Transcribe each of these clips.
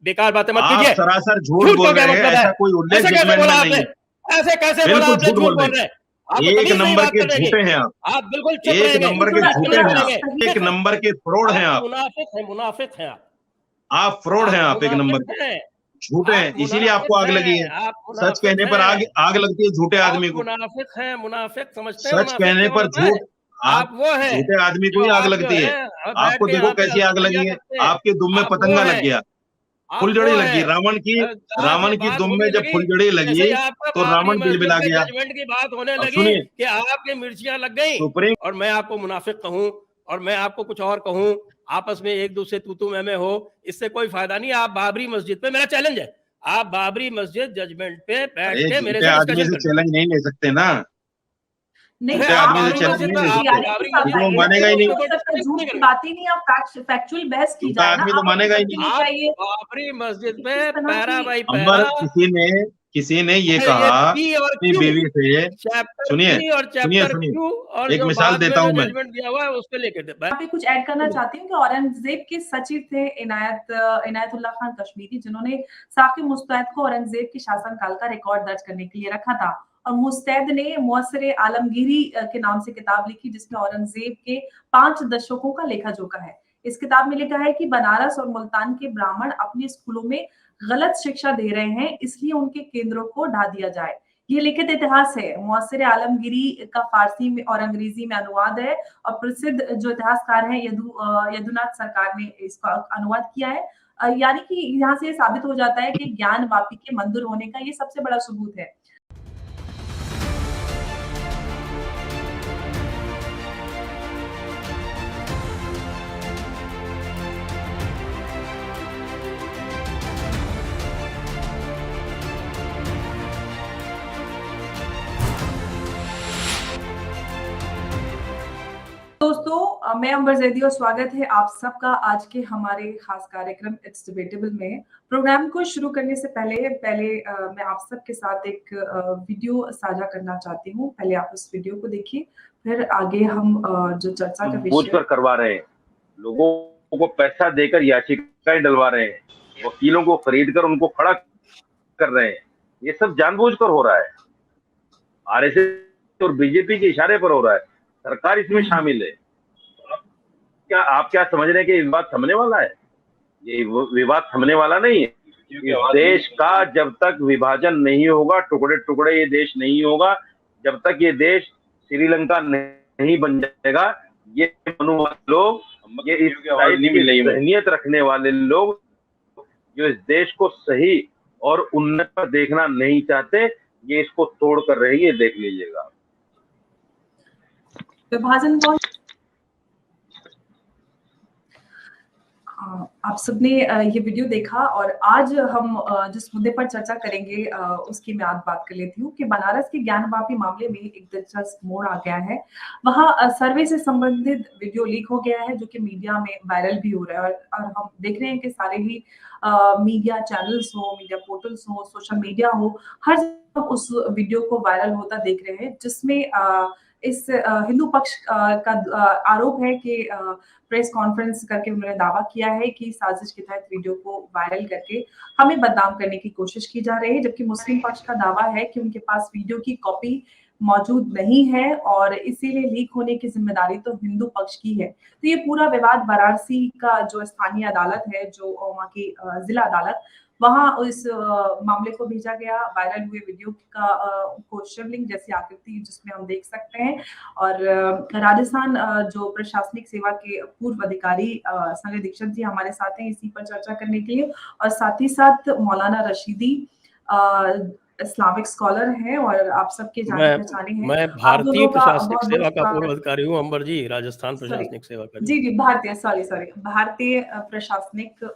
बेकार बातें मत आप कीजिए। सरासर झूठ झूठ बोल का क्या रहे हैं, मतलब है? ऐसा कोई उल्लेख ऐसे कैसे जजमेंट बोला में आपने? नहीं है। ऐसे कैसे बोला बिल्कुल आपने झूठ झूठ बोल बोल रहे रहे हैं? आपको हैं, एक तमीज नहीं नंबर बात के करने की। झूठे हैं आप बिल्कुल चुप एक रहेंगे। नंबर के कुछ झूठे नहीं हैं आप, बोलेंगे। एक नंबर के फ्रॉड हैं आप आप मुनाफिक हैं आप। फ्रॉड हैं, आप आप एक नंबर मुनाफिक के हैं। झूठे आप हैं, इसीलिए आपको मुनाफिक आग लगी हैं। है। आप सच मुनाफिक कहने पर हैं। आग लगती है झूठे आप आदमी को। मुनाफिक हैं। मुनाफिक समझते हैं सच मुनाफिक कहने क्या पर होता है? झूठ आप आप वो हैं झूठे आदमी को जो ही आग आप जो लगती है। है बैठ आपको के देखो यहाँ पे कैसी आग अल्पमरिया लगी है, करते हैं। आपके दुम में आप वो पतंगा लग हैं। गया, आप वो फुलझड़ी लगी। हैं। जहाँ से रावण की बात दुम में होने जब लगी, फुलझड़ी जैसे लगी ही आपका तो बाबरी रावण मस्जिद बिलबिला के गया। जजमेंट की बात होने अब लगी सुनिए, कि आपकी मिर्चियां लग गई सुप्रीम और मैं आपको मुनाफिक कहूं और मैं आपको कुछ और कहूं, आपस में एक दूसरे तू मैं हो, इससे कोई फायदा नहीं। आप बाबरी मस्जिद पे, मेरा चैलेंज है, आप बाबरी मस्जिद जजमेंट पे बैठ अरे के मेरे झूठे से आदमी डिस्कशन से कर लीजिए। चैलेंज नहीं ले सकते ना, नहीं, अरे झूठे आप आदमी से बाबरी बाबरी चैलेंज मस्जिद नहीं पे मस्जिद ले की आप सकते, तैयारी के बाबरी साथ क्योंकि मस्जिद वो आइए ना, पे मानेगा ही ऐसे नहीं। नहीं हो सकता, डिस्कशन झूठ नहीं की करेंगे। बात ही नहीं, आप फैक्चुअल बहस की झूठा जाए ना, आदमी तो हमें मानेगा ही नहीं। करनी आप चाहिए बाबरी मस्जिद पे इस तरह पैरा की। बाई अंबर पैरा किसी ने ये ये कहा पी और अपनी क्यू, बीवी से, चैप्टर सुनिए पी और सुनिए चैप्टर सुनिए, क्यू, और एक जो मिसाल बाद में देता जो हूं मैं। जजमेंट दिया हुआ है उस पे लेके यहाँ पे कुछ ऐड करना चाहती हूँ कि औरंगजेब के सचिव थे इनायतुल्ला खान कश्मीरी, जिन्होंने साकिब मुस्तैद को औरंगजेब के शासनकाल का रिकॉर्ड दर्ज करने के लिए रखा था। और मुस्तैद ने मुअस्सरे आलमगीरी के नाम से किताब लिखी, जिसमें औरंगजेब के 5 दशकों का लेखा जोखा है। इस किताब में लिखा है कि बनारस और मुल्तान के ब्राह्मण अपने स्कूलों में गलत शिक्षा दे रहे हैं, इसलिए उनके केंद्रों को ढा दिया जाए। ये लिखित इतिहास है। मुअस्सरे आलमगीरी का फारसी में और अंग्रेजी में अनुवाद है और प्रसिद्ध जो इतिहासकार हैं यदुनाथ सरकार ने इसका अनुवाद किया है। यानी कि यहाँ से साबित हो जाता है कि ज्ञान वापी के मंदिर होने का ये सबसे बड़ा सबूत है। दोस्तों, मैं अंबर जैदी और स्वागत है आप सबका आज के हमारे खास कार्यक्रम इट्स डिबेटेबल में। प्रोग्राम को शुरू करने से पहले मैं आप सबके साथ एक वीडियो साझा करना चाहती हूँ। पहले आप उस वीडियो को देखिए, फिर आगे हम जो चर्चा का बोझ विषय पर करवा रहे हैं, लोगों को पैसा देकर याचिकाएं डलवा रहे हैं, वकीलों को खरीद कर उनको खड़ा कर रहे हैं। ये सब जानबूझकर हो रहा है, आरएसएस और बीजेपी के इशारे पर हो रहा है, सरकार इसमें शामिल है। आप क्या समझ रहे हैं कि विवाद थमने वाला है? ये विवाद थमने वाला नहीं है। इस देश का जब तक विभाजन नहीं होगा, टुकड़े टुकड़े ये देश नहीं होगा, जब तक ये देश श्रीलंका नहीं बन जाएगा, ये मनुवादी लोग, ये इस जहनियत रखने वाले लोग जो इस देश को सही और उन्नत पर देखना नहीं चाहते, ये इसको तोड़ कर रहे हैं। ये देख लीजिएगा। विभाजन कौन, आप सबने ये वीडियो देखा और आज हम जिस मुद्दे पर चर्चा करेंगे उसकी मैं आज बात कर लेती हूँ कि बनारस के ज्ञानवापी मामले में एक दिलचस्प मोड़ आ गया है। वहाँ सर्वे से संबंधित वीडियो लीक हो गया है जो कि मीडिया में वायरल भी हो रहा है और हम देख रहे हैं कि सारे ही मीडिया चैनल्स हो, मीडिया पोर्टल्स हो, सोशल मीडिया हो, हर जगह उस वीडियो को वायरल होता देख रहे हैं, जिसमें इस हिंदू पक्ष का आरोप है कि प्रेस कॉन्फ्रेंस करके उन्होंने दावा किया है कि साजिश के तहत वीडियो को वायरल करके हमें बदनाम करने की कोशिश की जा रही है, जबकि मुस्लिम पक्ष का दावा है कि उनके पास वीडियो की कॉपी मौजूद नहीं है और इसीलिए लीक होने की जिम्मेदारी तो हिंदू पक्ष की है। तो ये पूरा विवाद वाराणसी का जो स्थानीय अदालत है, जो वहाँ की जिला अदालत, वहां इस मामले को भेजा गया। वायरल हुए वीडियो का को शिवलिंग जैसी आकृति जिसमें हम देख सकते हैं और राजस्थान जो प्रशासनिक सेवा के पूर्व अधिकारी संजय दीक्षित जी हमारे साथ हैं इसी पर चर्चा करने के लिए, और साथ ही साथ मौलाना रशीदी इस्लामिक स्कॉलर हैं और आप सबके जाने पहचाने हैं। मैं भारतीय प्रशासनिक सेवा का पूर्व अधिकारी हूँ अंबर जी, राजस्थान प्रशासनिक सेवा का। जी भारतीय प्रशासनिक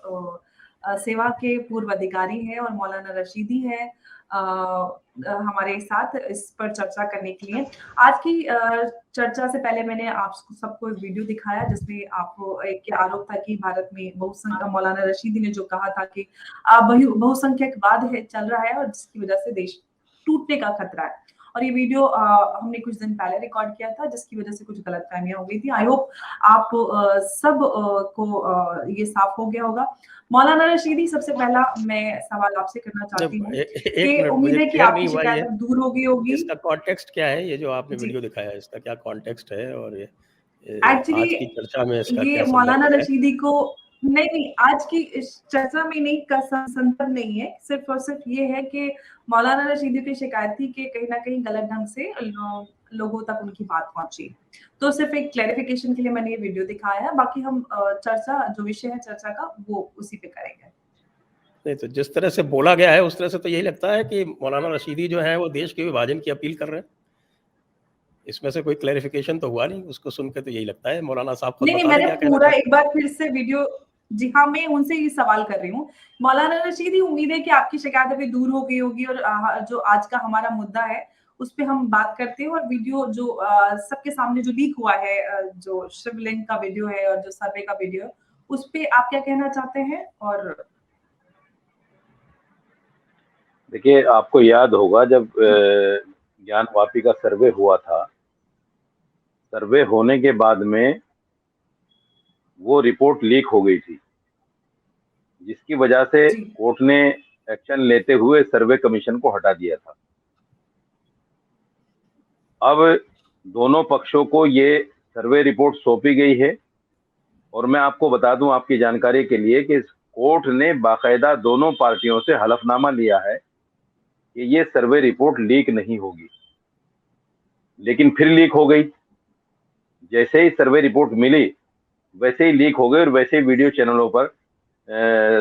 सेवा के पूर्व अधिकारी हैं और मौलाना रशीदी हैं हमारे साथ इस पर चर्चा करने के लिए। आज की चर्चा से पहले मैंने आप सबको एक वीडियो दिखाया जिसमें आपको एक आरोप था कि भारत में बहुसंख्यक, मौलाना रशीदी ने जो कहा था कि बहुसंख्यकवाद है चल रहा है और जिसकी वजह से देश टूटने का खतरा है। और ये वीडियो हमने कुछ दिन पहले रिकॉर्ड किया था, जिसकी वजह से कुछ गलतफहमियां हो गई थी। आई होप आप सब को ये साफ हो गया होगा। मौलाना रशीदी, सबसे पहला मैं सवाल आपसे करना चाहती हूँ एक कि मिनट, उम्मीद मुझे है कि क्लियर आपकी नहीं हुआ शिकायत ये अब दूर हो गई होगी। इसका कॉन्टेक्स्ट क्या है, ये जो आपने जी। वीडियो दिखाया है इसका क्या कॉन्टेक्स्ट है, और ये एक्चुअली आज की चर्चा में इसका ये क्या मौलाना संदर्भ है? रशीदी को नहीं, आज की इस चर्चा में नहीं का संदर्भ नहीं है, सिर्फ और सिर्फ ये है कि मौलाना रशीदी की शिकायत थी कि कहीं ना कहीं गलत ढंग से लोगों तक उनकी बात पहुंची। तो सिर्फ एक क्लैरिफिकेशन के लिए मैंने ये वीडियो दिखाया है, बाकी हम चर्चा, जो विषय है चर्चा का, वो उसी पे करेंगे। नहीं, तो जिस तरह से बोला गया है उस तरह से तो यही लगता है कि मौलाना रशीदी जो है वो देश के विभाजन की अपील कर रहे हैं। इसमें से कोई क्लैरिफिकेशन तो हुआ नहीं, उसको सुनकर तो यही लगता है। मौलाना साहब खुद नहीं, बता दें मैंने क्या कहना पूरा चाहते एक बार फिर से वीडियो, जी हाँ, मैं उनसे ये सवाल कर रही हूँ। मौलाना रशीदी, उम्मीद है कि आपकी शिकायत अभी दूर हो गई होगी और जो आज का हमारा मुद्दा है उस पे हम बात करते हैं। और वीडियो जो सबके सामने जो लीक हुआ है, जो शिवलिंग का वीडियो है और जो सर्वे का वीडियो है, उस पे आप क्या कहना चाहते हैं? और देखिए, आपको याद होगा जब ज्ञानवापी का सर्वे हुआ था, सर्वे होने के बाद में वो रिपोर्ट लीक हो गई थी, जिसकी वजह से जी, कोर्ट ने एक्शन लेते हुए सर्वे कमीशन को हटा दिया था। अब दोनों पक्षों को ये सर्वे रिपोर्ट सौंपी गई है, और मैं आपको बता दूं आपकी जानकारी के लिए कि कोर्ट ने बाकायदा दोनों पार्टियों से हलफनामा लिया है कि ये सर्वे रिपोर्ट लीक नहीं होगी, लेकिन फिर लीक हो गई। जैसे ही सर्वे रिपोर्ट मिली वैसे ही लीक हो गई, और वैसे ही वीडियो चैनलों पर,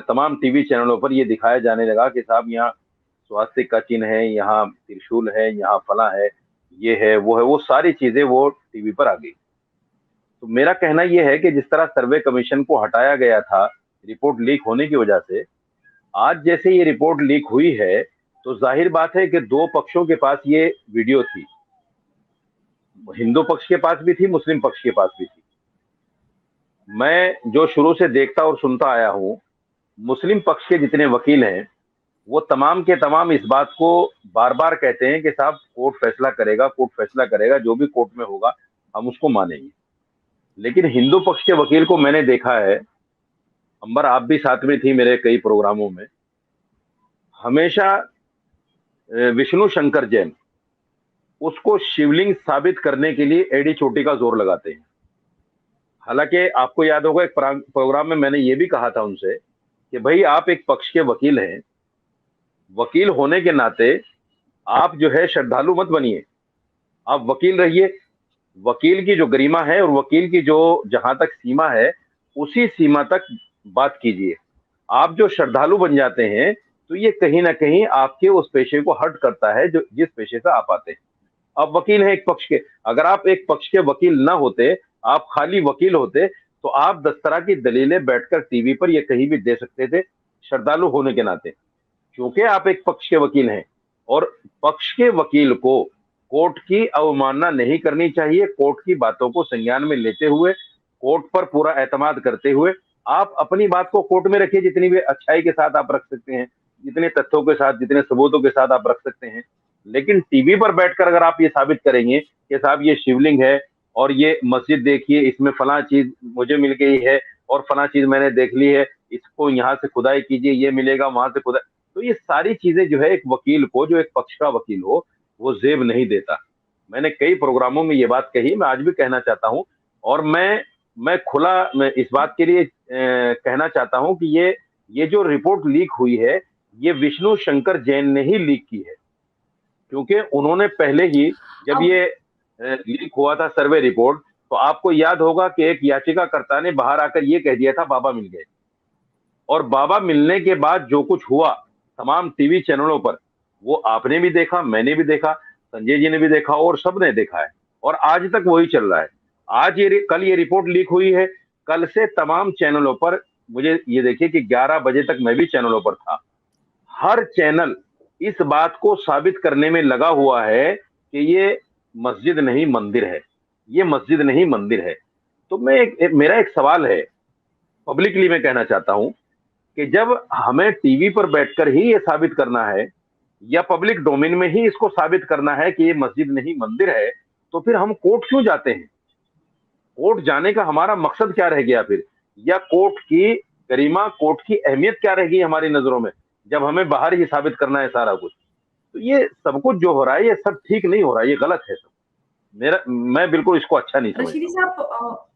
तमाम टीवी चैनलों पर ये दिखाया जाने लगा कि साहब यहाँ स्वास्तिक का चिन्ह है, यहाँ त्रिशूल है, यहाँ फला है, ये है, वो सारी चीजें वो टीवी पर आ गई। तो मेरा कहना यह है कि जिस तरह सर्वे कमीशन को हटाया गया था रिपोर्ट लीक होने की वजह से, आज जैसे ये रिपोर्ट लीक हुई है तो जाहिर बात है कि दो पक्षों के पास ये वीडियो थी, हिंदू पक्ष के पास भी थी, मुस्लिम पक्ष के पास भी थी। मैं जो शुरू से देखता और सुनता आया हूं, मुस्लिम पक्ष के जितने वकील हैं वो तमाम के तमाम इस बात को बार बार कहते हैं कि साहब कोर्ट फैसला करेगा, कोर्ट फैसला करेगा, जो भी कोर्ट में होगा हम उसको मानेंगे। लेकिन हिंदू पक्ष के वकील को मैंने देखा है, अंबर आप भी साथ में थी मेरे कई प्रोग्रामों में, हमेशा विष्णु शंकर जैन उसको शिवलिंग साबित करने के लिए एड़ी चोटी का जोर लगाते हैं। हालांकि आपको याद होगा एक प्रोग्राम में मैंने ये भी कहा था उनसे कि भाई आप एक पक्ष के वकील हैं, वकील होने के नाते आप जो है श्रद्धालु मत बनिए, आप वकील रहिए। वकील की जो गरिमा है और वकील की जो जहां तक सीमा है उसी सीमा तक बात कीजिए। आप जो श्रद्धालु बन जाते हैं तो ये कहीं ना कहीं आपके उस पेशे को हट करता है जो जिस पेशे से आप आते हैं। आप वकील हैं एक पक्ष के, अगर आप एक पक्ष के वकील ना होते, आप खाली वकील होते, तो आप 10 तरह की दलीलें बैठकर टीवी पर ये कहीं भी दे सकते थे श्रद्धालु होने के नाते। क्योंकि आप एक पक्ष के वकील हैं और पक्ष के वकील को कोर्ट की अवमानना नहीं करनी चाहिए। कोर्ट की बातों को संज्ञान में लेते हुए, कोर्ट पर पूरा एतमाद करते हुए आप अपनी बात को कोर्ट में रखिए, जितनी भी अच्छाई के साथ आप रख सकते हैं, जितने तथ्यों के साथ, जितने सबूतों के साथ आप रख सकते हैं। लेकिन टीवी पर बैठकर अगर आप ये साबित करेंगे कि साहब ये शिवलिंग है और ये मस्जिद देखिए, इसमें फला चीज मुझे मिल गई है और फला चीज मैंने देख ली है, इसको यहाँ से खुदाई कीजिए, ये मिलेगा, वहां से खुदाई, तो ये सारी चीजें जो है एक वकील को, जो एक पक्ष का वकील हो, वो जेब नहीं देता। मैंने कई प्रोग्रामों में ये बात कही, मैं आज भी कहना चाहता हूं, और मैं खुला मैं इस बात के लिए कहना चाहता हूं कि ये जो रिपोर्ट लीक हुई है, ये विष्णु शंकर जैन ने ही लीक की है। क्योंकि उन्होंने पहले ही जब ये लीक हुआ था सर्वे रिपोर्ट, तो आपको याद होगा कि एक याचिकाकर्ता ने बाहर आकर ये कह दिया था बाबा मिल गए, और बाबा मिलने के बाद जो कुछ हुआ तमाम टीवी चैनलों पर, वो आपने भी देखा, मैंने भी देखा, संजय जी ने भी देखा और सबने देखा है, और आज तक वही चल रहा है। आज कल ये रिपोर्ट लीक हुई है, कल से तमाम चैनलों पर, मुझे ये देखिए कि 11 बजे तक मैं भी चैनलों पर था, हर चैनल इस बात को साबित करने में लगा हुआ है कि ये मस्जिद नहीं मंदिर है, ये मस्जिद नहीं मंदिर है। तो मेरा एक सवाल है, पब्लिकली मैं कहना चाहता हूं कि जब हमें टीवी पर बैठकर ही ये साबित करना है या पब्लिक डोमेन में ही इसको साबित करना है कि ये मस्जिद नहीं मंदिर है, तो फिर हम कोर्ट क्यों जाते हैं? कोर्ट जाने का हमारा मकसद क्या रह गया फिर? या कोर्ट की गरिमा, कोर्ट की अहमियत क्या रह गई हमारी नजरों में, जब हमें बाहर ही साबित करना है सारा कुछ? तो ये सब कुछ जो हो रहा है, ये सब ठीक नहीं हो रहा है, ये गलत है सब। मैं बिल्कुल इसको अच्छा नहीं रशीदी समझता। साहब,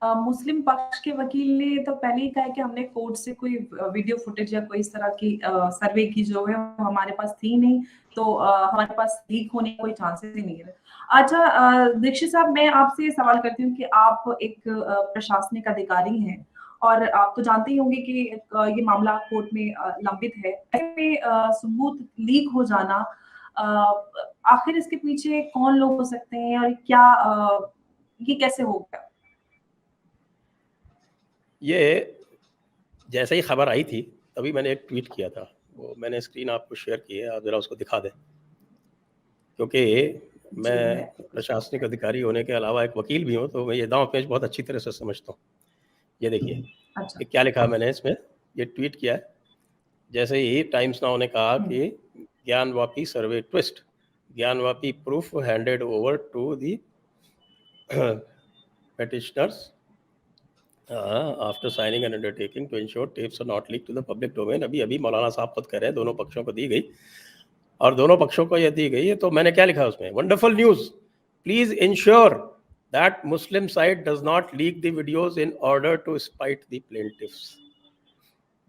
मुस्लिम पक्ष के वकील ने तो पहले ही कहा कि हमने कोर्ट से कोई वीडियो फुटेज या कोई इस तरह की सर्वे की जो है वो हमारे पास थी नहीं, तो हमारे पास लीक होने का कोई चांसेस ही नहीं है। अच्छा दीक्षित साहब, मैं आपसे सवाल करती हूँ कि आप एक प्रशासनिक अधिकारी हैं और आप तो जानते ही होंगे कि ये मामला कोर्ट में लंबित है। ऐसे में सबूत लीक हो जाना, आखिर इसके पीछे कौन लोग हो सकते हैं और क्या ये कैसे हो गया? ये जैसे ही खबर आई थी तभी मैंने एक ट्वीट किया था, वो मैंने स्क्रीन आपको शेयर की है, आप जरा उसको दिखा दें, क्योंकि मैं प्रशासनिक अधिकारी होने के अलावा एक वकील भी हूँ, तो मैं ये दांव पेच बहुत अच्छी तरह से समझता हूँ। ये देखिए कि क्या लिखा मैंने इसमें, ये ट्वीट किया है। जैसे ही टाइम्स नाउ ने कहा कि Gyanvapi survey twist, Gyanvapi proof handed over to the petitioners after signing an undertaking to ensure tapes are not leak to the public domain. अभी मौलाना साहब खुद कह रहे हैं दोनों पक्षों को दी गई, और दोनों पक्षों को यह दी गई है। तो मैंने क्या लिखा उसमें, wonderful news, please ensure that Muslim side does not leak the videos in order to spite the plaintiffs.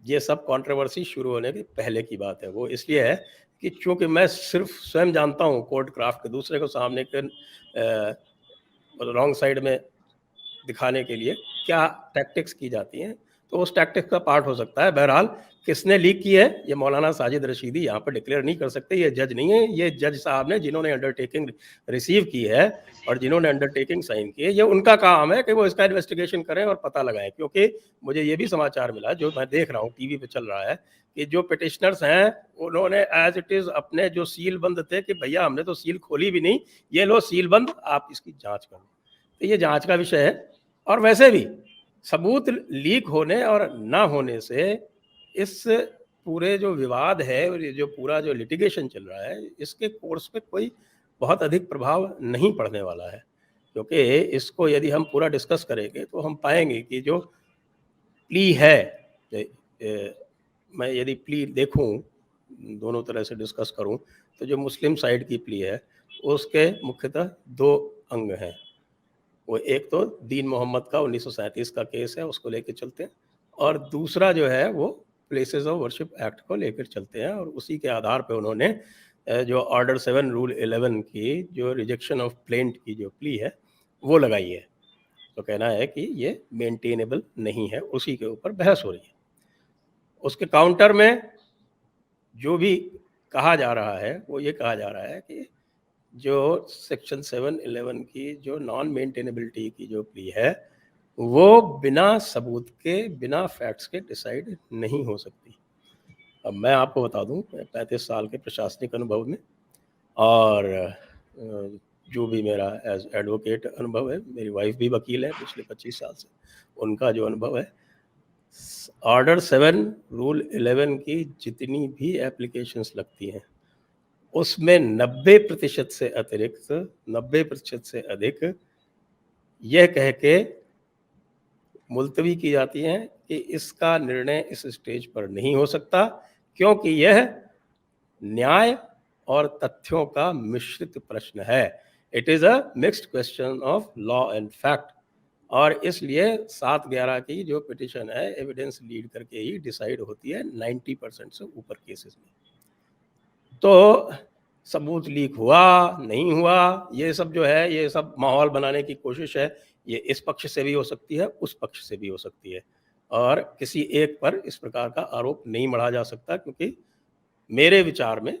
ये सब कंट्रोवर्सी शुरू होने के पहले की बात है। वो इसलिए है कि चूंकि मैं सिर्फ स्वयं जानता हूँ कोर्ट क्राफ्ट के, दूसरे को सामने के रॉन्ग साइड में दिखाने के लिए क्या टैक्टिक्स की जाती हैं, तो उस टैक्टिक्स का पार्ट हो सकता है। बहरहाल किसने लीक की है ये मौलाना साजिद रशीदी यहाँ पर डिक्लेयर नहीं कर सकते, ये जज नहीं है, ये जज साहब ने जिन्होंने अंडरटेकिंग रिसीव की है और जिन्होंने अंडरटेकिंग साइन की है, ये उनका काम है कि वो इसका इन्वेस्टिगेशन करें और पता लगाएं। क्योंकि मुझे ये भी समाचार मिला, जो मैं देख रहा हूँ टीवी पे चल रहा है, कि जो पिटिशनर्स हैं उन्होंने एज इट इज़ अपने जो सील बंद थे कि भैया हमने तो सील खोली भी नहीं, ये लो सील बंद, आप इसकी जाँच करो। तो ये जाँच का विषय है। और वैसे भी सबूत लीक होने और ना होने से इस पूरे जो विवाद है और ये जो पूरा जो लिटिगेशन चल रहा है, इसके कोर्स पे कोई बहुत अधिक प्रभाव नहीं पड़ने वाला है। क्योंकि इसको यदि हम पूरा डिस्कस करेंगे तो हम पाएंगे कि जो प्ली है, मैं यदि प्ली देखूं, दोनों तरह से डिस्कस करूं, तो जो मुस्लिम साइड की प्ली है उसके मुख्यतः दो अंग हैं। वो एक तो दीन मोहम्मद का 1937 का केस है, उसको लेकर चलते हैं, और दूसरा जो है वो प्लेसेस ऑफ वर्शिप एक्ट को लेकर चलते हैं। और उसी के आधार पे उन्होंने जो ऑर्डर 7 रूल 11 की जो रिजेक्शन ऑफ प्लेंट की जो प्ली है वो लगाई है। तो कहना है कि ये मेंटेनेबल नहीं है, उसी के ऊपर बहस हो रही है। उसके काउंटर में जो भी कहा जा रहा है वो ये कहा जा रहा है कि जो सेक्शन 711 की जो नॉन मेंटेनेबिलिटी की जो प्ली है वो बिना सबूत के, बिना फैक्ट्स के डिसाइड नहीं हो सकती। अब मैं आपको बता दूं, 35 साल के प्रशासनिक अनुभव में और जो भी मेरा एज एडवोकेट अनुभव है, मेरी वाइफ भी वकील है पिछले 25 साल से, उनका जो अनुभव है, ऑर्डर 7 रूल 11 की जितनी भी एप्लीकेशंस लगती हैं उसमें 90% से अतिरिक्त, 90% से अधिक यह कह के मुलतवी की जाती हैं कि इसका निर्णय इस स्टेज पर नहीं हो सकता, क्योंकि यह न्याय और तथ्यों का मिश्रित प्रश्न है। It is a mixed question of law and fact, और इसलिए 7/11 की जो पिटिशन है एविडेंस लीड करके ही डिसाइड होती है 90% से ऊपर केसेस में। तो सबूत लीक हुआ नहीं हुआ, ये सब जो है, ये सब माहौल बनाने की कोशिश है। ये इस पक्ष से भी हो सकती है, उस पक्ष से भी हो सकती है, और किसी एक पर इस प्रकार का आरोप नहीं मढ़ा जा सकता, क्योंकि मेरे विचार में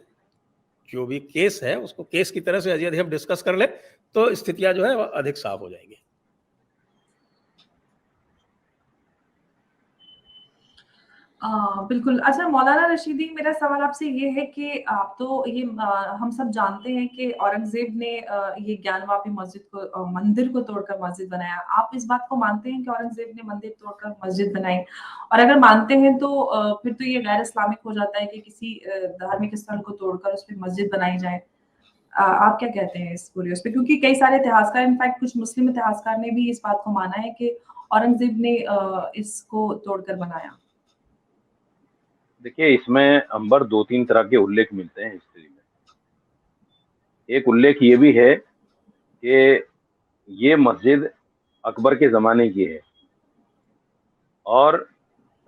जो भी केस है उसको केस की तरह से यदि हम डिस्कस कर ले तो स्थितियां जो है वह अधिक साफ हो जाएंगी। बिल्कुल। अच्छा मौलाना रशीदी, मेरा सवाल आपसे ये है कि आप तो ये हम सब जानते हैं कि औरंगज़ेब ने ये ज्ञानवापी मस्जिद को मंदिर को तोड़कर मस्जिद बनाया। आप इस बात को मानते हैं कि औरंगज़ेब ने मंदिर तोड़कर मस्जिद बनाई? और अगर मानते हैं तो फिर तो ये गैर इस्लामिक हो जाता है कि किसी धार्मिक स्थल को तोड़कर उसपे मस्जिद बनाई जाए। आप क्या कहते हैं इस पूरे उस पे? क्योंकि कई सारे इतिहासकार, इनफैक्ट कुछ मुस्लिम इतिहासकार ने भी इस बात को माना है कि औरंगज़ेब ने इसको तोड़कर बनाया। देखिए, इसमें अंबर 2-3 तरह के उल्लेख मिलते हैं हिस्ट्री में। एक उल्लेख ये भी है कि ये मस्जिद अकबर के ज़माने की है और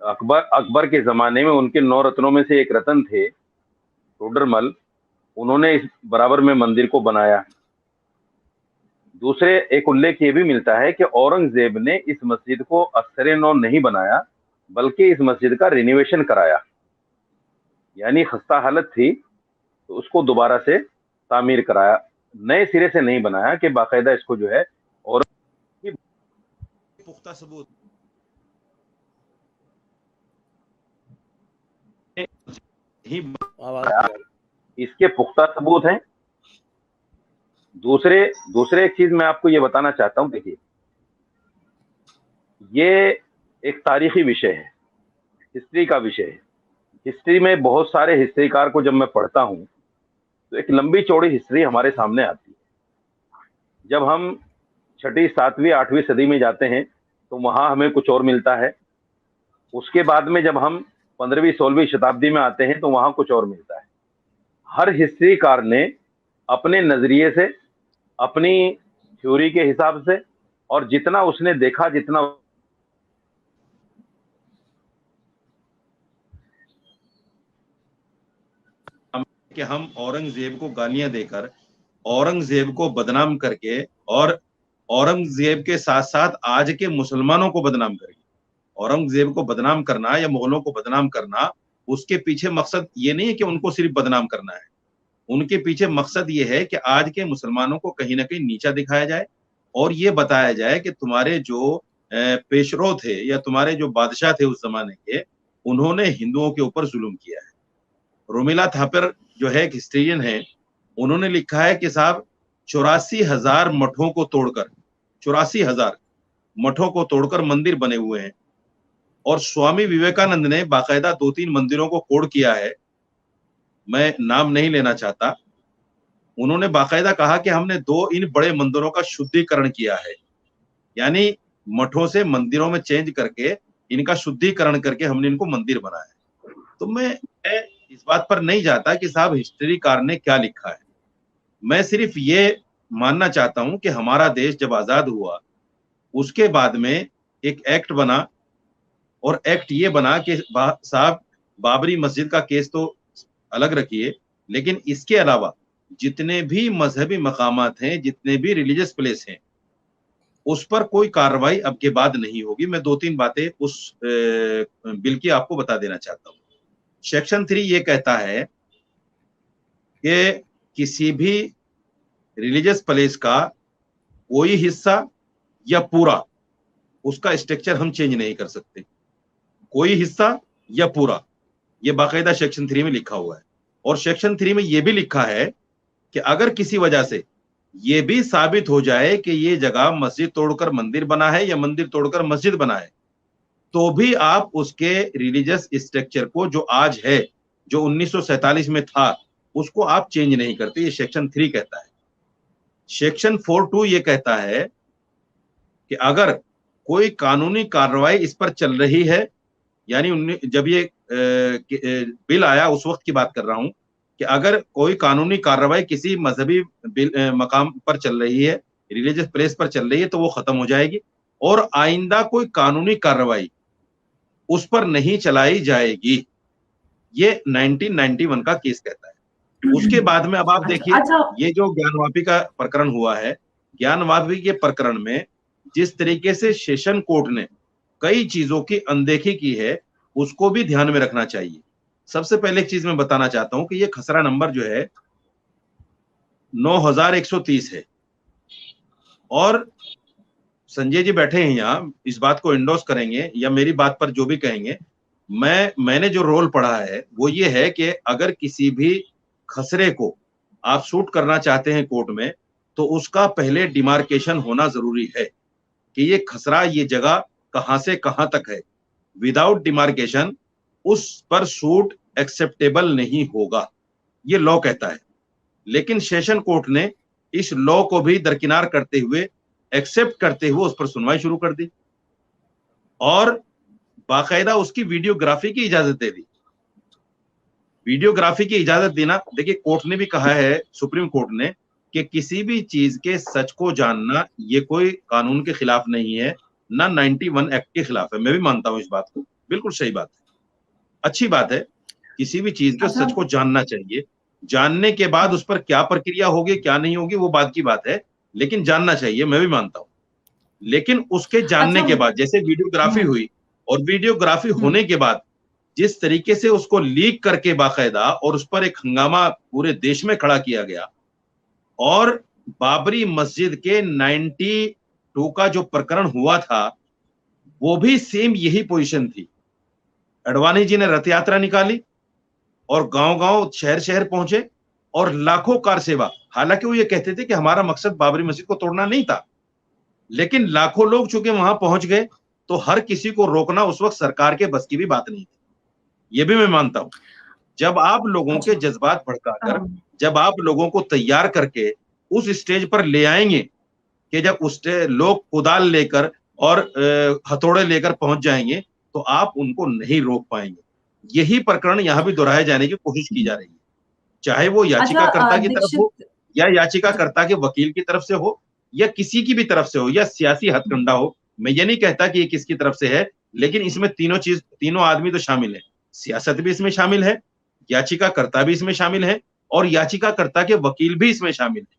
अकबर के ज़माने में उनके 9 रत्नों में से एक रत्न थे टोडरमल, उन्होंने इस बराबर में मंदिर को बनाया। दूसरे एक उल्लेख ये भी मिलता है कि औरंगज़ेब ने इस मस्जिद को अस्सरे-नौ नहीं बनाया, बल्कि इस मस्जिद का रिनोवेशन कराया। यानी खस्ता हालत थी, तो उसको दोबारा से तामीर कराया, नए सिरे से नहीं बनाया कि बाकायदा इसको जो है और पुख्ता सबूत ही इसके पुख्ता सबूत हैं। दूसरे एक चीज मैं आपको ये बताना चाहता हूं, देखिए ये एक तारीखी विषय है, हिस्ट्री का विषय है। हिस्ट्री में बहुत सारे हिस्ट्रीकार को जब मैं पढ़ता हूं तो एक लंबी चौड़ी हिस्ट्री हमारे सामने आती है। जब हम 6वीं 7वीं 8वीं सदी में जाते हैं तो वहां हमें कुछ और मिलता है। उसके बाद में जब हम 15वीं 16वीं शताब्दी में आते हैं तो वहां कुछ और मिलता है। हर हिस्ट्रीकार ने अपने नजरिए से, अपनी थ्योरी के हिसाब से और जितना उसने देखा, जितना कि हम औरंगजेब को गालियां देकर, औरंगजेब को बदनाम करके और औरंगजेब के साथ साथ आज के मुसलमानों को बदनाम करके, औरंगजेब को बदनाम करना या मुगलों को बदनाम करना, उसके पीछे मकसद ये नहीं है कि उनको सिर्फ बदनाम करना है। उनके पीछे मकसद ये है कि आज के मुसलमानों को कहीं ना कहीं नीचा दिखाया जाए और ये बताया जाए कि तुम्हारे जो पेशरो थे या तुम्हारे जो बादशाह थे उस जमाने के, उन्होंने हिंदुओं के ऊपर जुल्म किया है। रोमिला थापर जो है एक हिस्ट्रियन है, उन्होंने लिखा है कि साहब 84,000 मठों को तोड़कर, 84,000 मठों को तोड़कर मंदिर बने हुए हैं। और स्वामी विवेकानंद ने बाकायदा 2-3 मंदिरों को कोड किया है, मैं नाम नहीं लेना चाहता। उन्होंने बाकायदा कहा कि हमने 2 इन बड़े मंदिरों का शुद्धिकरण किया है, यानी मठों से मंदिरों में चेंज करके इनका शुद्धिकरण करके हमने इनको मंदिर बनाया। तो मैं इस बात पर नहीं जाता कि साहब हिस्ट्रीकार ने क्या लिखा है। मैं सिर्फ ये मानना चाहता हूं कि हमारा देश जब आजाद हुआ उसके बाद में एक एक्ट बना और एक्ट ये बना कि साहब बाबरी मस्जिद का केस तो अलग रखिए, लेकिन इसके अलावा जितने भी मजहबी मकामात हैं, जितने भी रिलीजियस प्लेस हैं, उस पर कोई कार्रवाई अब के बाद नहीं होगी। मैं 2-3 बातें उस बिल की आपको बता देना चाहता हूं। सेक्शन 3 ये कहता है कि किसी भी रिलीजियस प्लेस का कोई हिस्सा या पूरा, उसका स्ट्रक्चर हम चेंज नहीं कर सकते। कोई हिस्सा या पूरा, ये बाकायदा सेक्शन 3 में लिखा हुआ है। और सेक्शन 3 में ये भी लिखा है कि अगर किसी वजह से ये भी साबित हो जाए कि ये जगह मस्जिद तोड़कर मंदिर बना है या मंदिर तोड़कर मस्जिद बना है, तो भी आप उसके रिलीजियस स्ट्रक्चर को जो आज है, जो 1947 में था, उसको आप चेंज नहीं करते। ये सेक्शन 3 कहता है। सेक्शन 4(2) ये कहता है कि अगर कोई कानूनी कार्रवाई इस पर चल रही है, यानी जब ये बिल आया उस वक्त की बात कर रहा हूं, कि अगर कोई कानूनी कार्रवाई किसी मजहबी मकाम पर चल रही है, रिलीजियस प्लेस पर चल रही है, तो वो खत्म हो जाएगी और आइंदा कोई कानूनी कार्रवाई उस पर नहीं चलाई जाएगी। ये 1991 का केस कहता है। उसके बाद में अब आप देखिए, ये जो ज्ञानवापी का प्रकरण हुआ है, ज्ञानवापी के प्रकरण में जिस तरीके से सेशन कोर्ट ने कई चीजों की अनदेखी की है, उसको भी ध्यान में रखना चाहिए। सबसे पहले एक चीज मैं बताना चाहता हूं कि ये खसरा नंबर जो है 9130 है और संजय जी बैठे हैं यहाँ, इस बात को इंडोर्स करेंगे या मेरी बात पर जो भी कहेंगे मैंने जो रोल पढ़ा है वो ये है कि अगर किसी भी खसरे को आप शूट करना चाहते हैं कोर्ट में, तो उसका पहले डिमार्केशन होना जरूरी है कि ये खसरा, ये जगह कहां से कहां तक है। विदाउट डिमार्केशन उस पर शूट एक्सेप्टेबल नहीं होगा, ये लॉ कहता है। लेकिन सेशन कोर्ट ने इस लॉ को भी दरकिनार करते हुए, एक्सेप्ट करते हुए उस पर सुनवाई शुरू कर दी और बाकायदा उसकी वीडियोग्राफी की इजाजत दे दी। वीडियोग्राफी की इजाजत देना, देखिए कोर्ट ने भी कहा है, सुप्रीम कोर्ट ने, कि किसी भी चीज के सच को जानना ये कोई कानून के खिलाफ नहीं है, ना 91 एक्ट के खिलाफ है। मैं भी मानता हूं इस बात को, बिल्कुल सही बात है, अच्छी बात है। किसी भी चीज के सच को जानना चाहिए, जानने के बाद उस पर क्या प्रक्रिया होगी क्या नहीं होगी वो बात की बात है, लेकिन जानना चाहिए, मैं भी मानता हूं। लेकिन उसके जानने के बाद जैसे वीडियोग्राफी हुई, और वीडियोग्राफी होने के बाद जिस तरीके से उसको लीक करके बाकायदा और उस पर एक हंगामा पूरे देश में खड़ा किया गया, और बाबरी मस्जिद के 92 का जो प्रकरण हुआ था वो भी सेम यही पोजीशन थी। अडवाणी जी ने रथ यात्रा निकाली और गांव-गांव, शहर-शहर पहुंचे और लाखों कार सेवा, हालांकि वो ये कहते थे कि हमारा मकसद बाबरी मस्जिद को तोड़ना नहीं था, लेकिन लाखों लोग चूंकि वहां पहुंच गए तो हर किसी को रोकना उस वक्त सरकार के बस की भी बात नहीं थी। ये भी मैं मानता हूं। जब आप लोगों के जज्बात भड़काकर, जब आप लोगों को तैयार करके उस स्टेज पर ले आएंगे कि जब उस लोग कुदाल लेकर और हथौड़े लेकर पहुंच जाएंगे तो आप उनको नहीं रोक पाएंगे। यही प्रकरण यहां भी दोहराए जाने की कोशिश की जा रही है, चाहे वो याचिकाकर्ता की तरफ हो या याचिकाकर्ता के वकील की तरफ से हो या किसी की भी तरफ से हो या सियासी हथकंडा हो। मैं ये नहीं कहता कि ये किसकी तरफ से है, लेकिन इसमें तीनों आदमी तो शामिल है। सियासत भी इसमें शामिल है, याचिकाकर्ता भी इसमें शामिल है और याचिकाकर्ता के वकील भी इसमें शामिल है।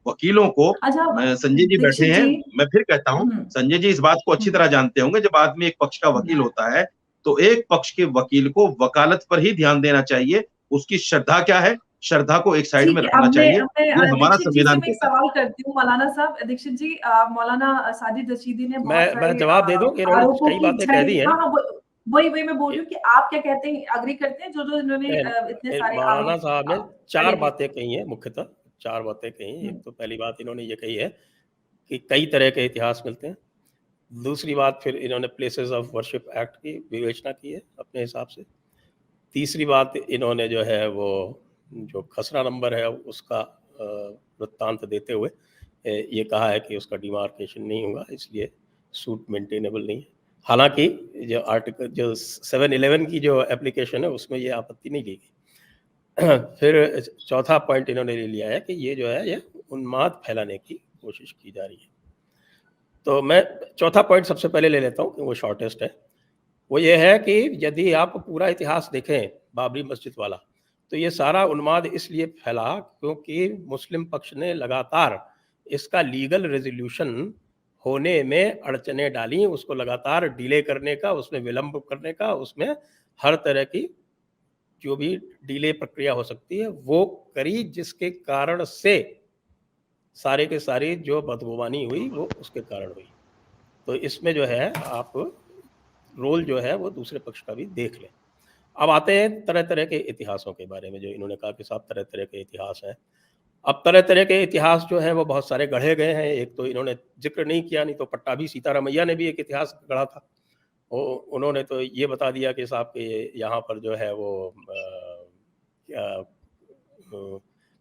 वकीलों को संजय जी बैठे हैं, मैं फिर कहता हूं, संजय जी इस बात को अच्छी तरह जानते होंगे, जब आदमी एक पक्ष का वकील होता है तो एक पक्ष के वकील को वकालत पर ही ध्यान देना चाहिए। उसकी श्रद्धा क्या है, श्रद्धा को एक साइड में रखना चाहिए, वो हमारा संविधान में सवाल करती हूँ मौलाना साहब। दीक्षित जी, मौलाना साजिद रशीदी ने मैं जवाब दे दूं, कई बातें कह दी हैं। वही मैं बोल रही हूँ कि आप क्या कहते हैं, अग्री करते हैं जो इन्होंने इतने सारे मौलाना साहब ने 4 बातें कही हैं, मुख्यतः 4 बातें कही। एक तो पहली बात इन्होंने ये कही है कि कई तरह के इतिहास मिलते हैं। दूसरी बात, फिर इन्होंने प्लेसेस ऑफ वर्शिप एक्ट की विवेचना की है अपने हिसाब से। तीसरी बात, इन्होंने जो है वो जो खसरा नंबर है उसका वृत्तांत देते हुए ये कहा है कि उसका डिमार्केशन नहीं हुआ, इसलिए सूट मेंटेनेबल नहीं है। हालांकि जो आर्टिकल जो 711 की जो एप्लीकेशन है उसमें ये आपत्ति नहीं की गई। फिर चौथा पॉइंट इन्होंने ले लिया है कि ये जो है ये उन्माद फैलाने की कोशिश की जा रही है। तो मैं चौथा पॉइंट सबसे पहले ले लेता हूँ कि वो शॉर्टेस्ट है। वो ये है कि यदि आप पूरा इतिहास देखें बाबरी मस्जिद वाला, तो ये सारा उन्माद इसलिए फैला क्योंकि मुस्लिम पक्ष ने लगातार इसका लीगल रेजोल्यूशन होने में अड़चने डाली, उसको लगातार डिले करने का, उसमें विलंब करने का, उसमें हर तरह की जो भी डिले प्रक्रिया हो सकती है वो करी, जिसके कारण से सारे के सारी जो बदगुमानी हुई वो उसके कारण हुई। तो इसमें जो है आप रोल जो है वो दूसरे पक्ष का भी देख लें। अब आते हैं तरह तरह के इतिहासों के बारे में, जो इन्होंने कहा कि साहब तरह तरह के इतिहास हैं। अब तरह तरह के इतिहास जो हैं वो बहुत सारे गढ़े गए हैं। एक तो इन्होंने जिक्र नहीं किया, नहीं तो पट्टाभी सीतारामैया ने भी एक इतिहास गढ़ा था। उन्होंने तो ये बता दिया कि साहब के यहाँ पर जो है वो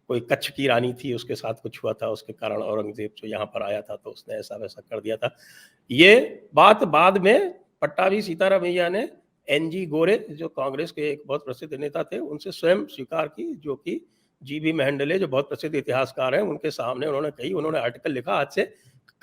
कोई कच्छ की रानी थी, उसके साथ कुछ हुआ था, उसके कारण औरंगजेब जो यहाँ पर आया था तो उसने ऐसा वैसा कर दिया था। ये बात बाद में पट्टाभी सीतारामैया ने एनजी गोरे, जो कांग्रेस के एक बहुत प्रसिद्ध नेता थे, उनसे स्वयं स्वीकार की, जो कि जीबी मेंडले जो बहुत प्रसिद्ध इतिहासकार हैं उनके सामने उन्होंने कही। उन्होंने आर्टिकल लिखा आज से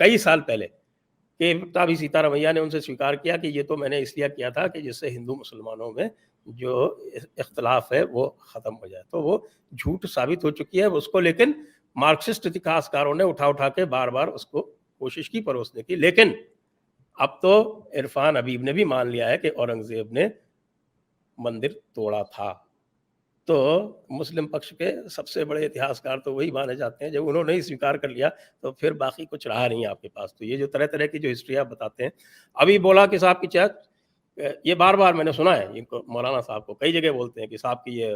कई साल पहले कि पट्टाभी सीतारामैया ने उनसे स्वीकार किया कि ये तो मैंने इसलिए किया था कि जिससे हिंदू मुसलमानों में जो इख्तलाफ है वो ख़त्म हो जाए। तो वो झूठ साबित हो चुकी है उसको, लेकिन मार्क्सिस्ट इतिहासकारों ने उठा के बार बार उसको कोशिश की परोसने की। लेकिन अब तो इरफान हबीब ने भी मान लिया है कि औरंगजेब ने मंदिर तोड़ा था। तो मुस्लिम पक्ष के सबसे बड़े इतिहासकार तो वही माने जाते हैं। जब उन्होंने ही स्वीकार कर लिया तो फिर बाकी कुछ रहा नहीं आपके पास। तो ये जो तरह तरह की जो हिस्ट्री आप बताते हैं, अभी बोला कि साहब की ये बार बार मैंने सुना है इनको, मौलाना साहब को कई जगह बोलते हैं कि साहब की ये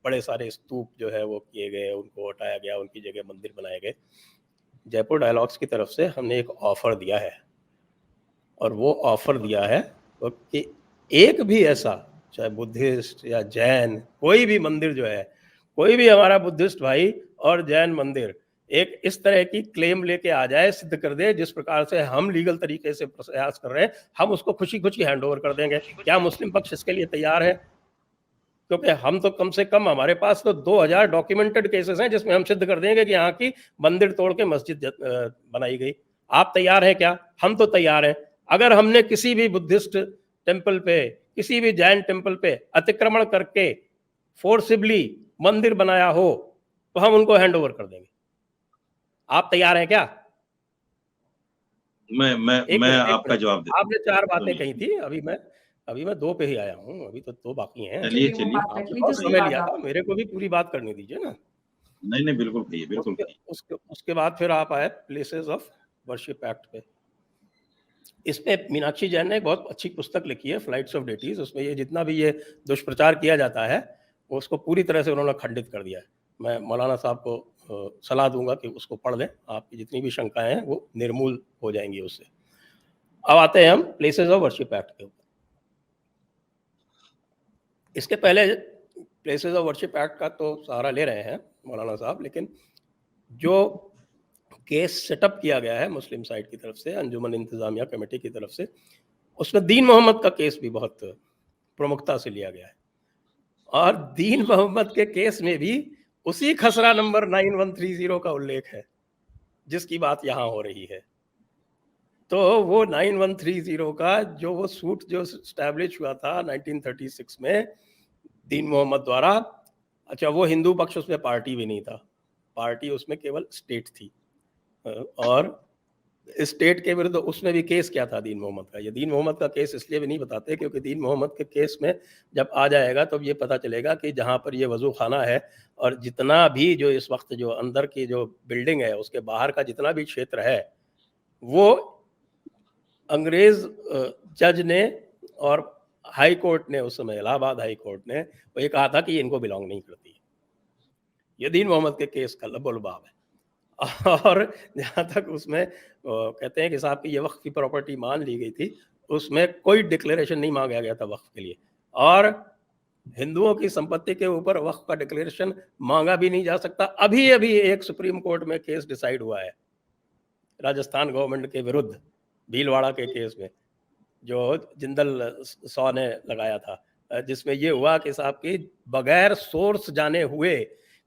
बड़े सारे स्तूप जो है वो किए गए, उनको हटाया गया, उनकी जगह मंदिर बनाए गए। जयपुर डायलॉग्स की तरफ से हमने एक ऑफर दिया है, और वो ऑफर दिया है तो कि एक भी ऐसा, चाहे बुद्धिस्ट या जैन, कोई भी मंदिर जो है, कोई भी हमारा बुद्धिस्ट भाई और जैन मंदिर एक इस तरह की क्लेम लेके आ जाए, सिद्ध कर दे जिस प्रकार से हम लीगल तरीके से प्रयास कर रहे हैं, हम उसको खुशी खुशी हैंड ओवर कर देंगे। क्या मुस्लिम पक्ष इसके लिए तैयार है? क्योंकि हम तो कम से कम, हमारे पास तो 2000 डॉक्यूमेंटेड केसेस हैं जिसमें हम सिद्ध कर देंगे कि यहाँ की मंदिर तोड़ के मस्जिद बनाई गई। आप तैयार हैं क्या? हम तो तैयार हैं। अगर हमने किसी भी बुद्धिस्ट टेम्पल पे, किसी भी जैन टेम्पल पे अतिक्रमण करके फोर्सिबली मंदिर बनाया हो तो हम उनको हैंड ओवर कर देंगे। आप तैयार हैं क्या? मैं आपका जवाब देता हूं। आपने 4 बातें कही थी, अभी मैं 2 पे ही आया हूँ, अभी तो 2 बाकी हैं। चलिए वो बात रख आपने ली बहुत जिसके समय बाद लिया था, आप मेरे को भी पूरी बात करने दीजिए ना। नहीं बिल्कुल कहिए, बिल्कुल कहिए। उसके बाद फिर आप आए प्लेसेस ऑफ वर्शिप एक्ट पे। इसमें मीनाक्षी जैन ने एक बहुत अच्छी पुस्तक लिखी है, फ्लाइट्स ऑफ डेटीज। उसमें ये जितना भी ये दुष्प्रचार किया जाता है वो उसको पूरी तरह से उन्होंने खंडित कर दिया है। मैं मौलाना साहब को सलाह दूंगा कि उसको पढ़ लें, आपकी जितनी भी शंकाएं हैं वो निर्मूल हो जाएंगी उससे। अब आते हैं हम प्लेसेस ऑफ वर्शिप एक्ट के ऊपर। इसके पहले प्लेसेस ऑफ वर्शिप एक्ट का तो सहारा ले रहे हैं मौलाना साहब, लेकिन जो केस सेटअप किया गया है मुस्लिम साइड की तरफ से, अंजुमन इंतजामिया कमेटी की तरफ से, उसमें दीन मोहम्मद का केस भी बहुत प्रमुखता से लिया गया है। और दीन मोहम्मद के केस में भी उसी खसरा नंबर 9130 का उल्लेख है जिसकी बात यहाँ हो रही है। तो वो 9130 का जो वो सूट जो स्टैब्लिश हुआ था 1936 में दीन मोहम्मद द्वारा, अच्छा वो हिंदू पक्ष उसमें पार्टी भी नहीं था, पार्टी उसमें केवल स्टेट थी। और स्टेट के विरुद्ध उसमें भी केस क्या था दीन मोहम्मद का? ये दीन मोहम्मद का केस इसलिए भी नहीं बताते क्योंकि दीन मोहम्मद के केस में जब आ जाएगा तो ये पता चलेगा कि जहाँ पर ये वजू खाना है और जितना भी जो इस वक्त जो अंदर की जो बिल्डिंग है उसके बाहर का जितना भी क्षेत्र है, वो अंग्रेज जज ने और हाई कोर्ट ने, उस समय इलाहाबाद हाई कोर्ट ने वो ये कहा था कि ये इनको बिलोंग नहीं करती। ये दीन मोहम्मद के केस का लबोलबाब है। और जहाँ तक उसमें कहते हैं कि साहब की ये वक्फ की प्रॉपर्टी मान ली गई थी, उसमें कोई डिक्लेरेशन नहीं मांगा गया था वक्फ के लिए, और हिंदुओं की संपत्ति के ऊपर वक्फ का डिक्लेरेशन मांगा भी नहीं जा सकता। अभी अभी एक सुप्रीम कोर्ट में केस डिसाइड हुआ है राजस्थान गवर्नमेंट के विरुद्ध, भीलवाड़ा के केस में जो जिंदल सौ ने लगाया था, जिसमें ये हुआ कि साहब की बगैर सोर्स जाने हुए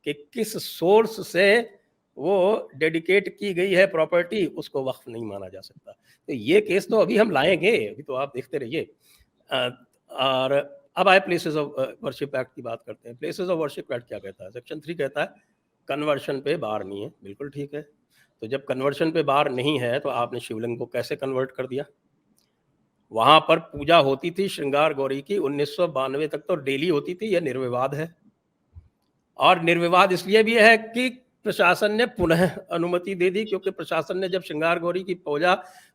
कि किस सोर्स से वो डेडिकेट की गई है प्रॉपर्टी, उसको वक्फ नहीं माना जा सकता। तो ये केस तो अभी हम लाएंगे, अभी तो आप देखते रहिए। और अब आए प्लेसेस ऑफ वर्शिप एक्ट की बात करते हैं। प्लेसेस ऑफ वर्शिप एक्ट क्या कहता है? सेक्शन 3 कहता है कन्वर्शन पे बार नहीं है। बिल्कुल ठीक है। तो जब कन्वर्शन पे बार नहीं है तो आपने शिवलिंग को कैसे कन्वर्ट कर दिया? वहां पर पूजा होती थी श्रृंगार गौरी की 1992 तक तो डेली होती थी, यह निर्विवाद है। और निर्विवाद इसलिए भी है कि प्रशासन ने पुनः अनुमति दे दी, क्योंकि प्रशासन ने जब श्रृंगार गौरी की पूजा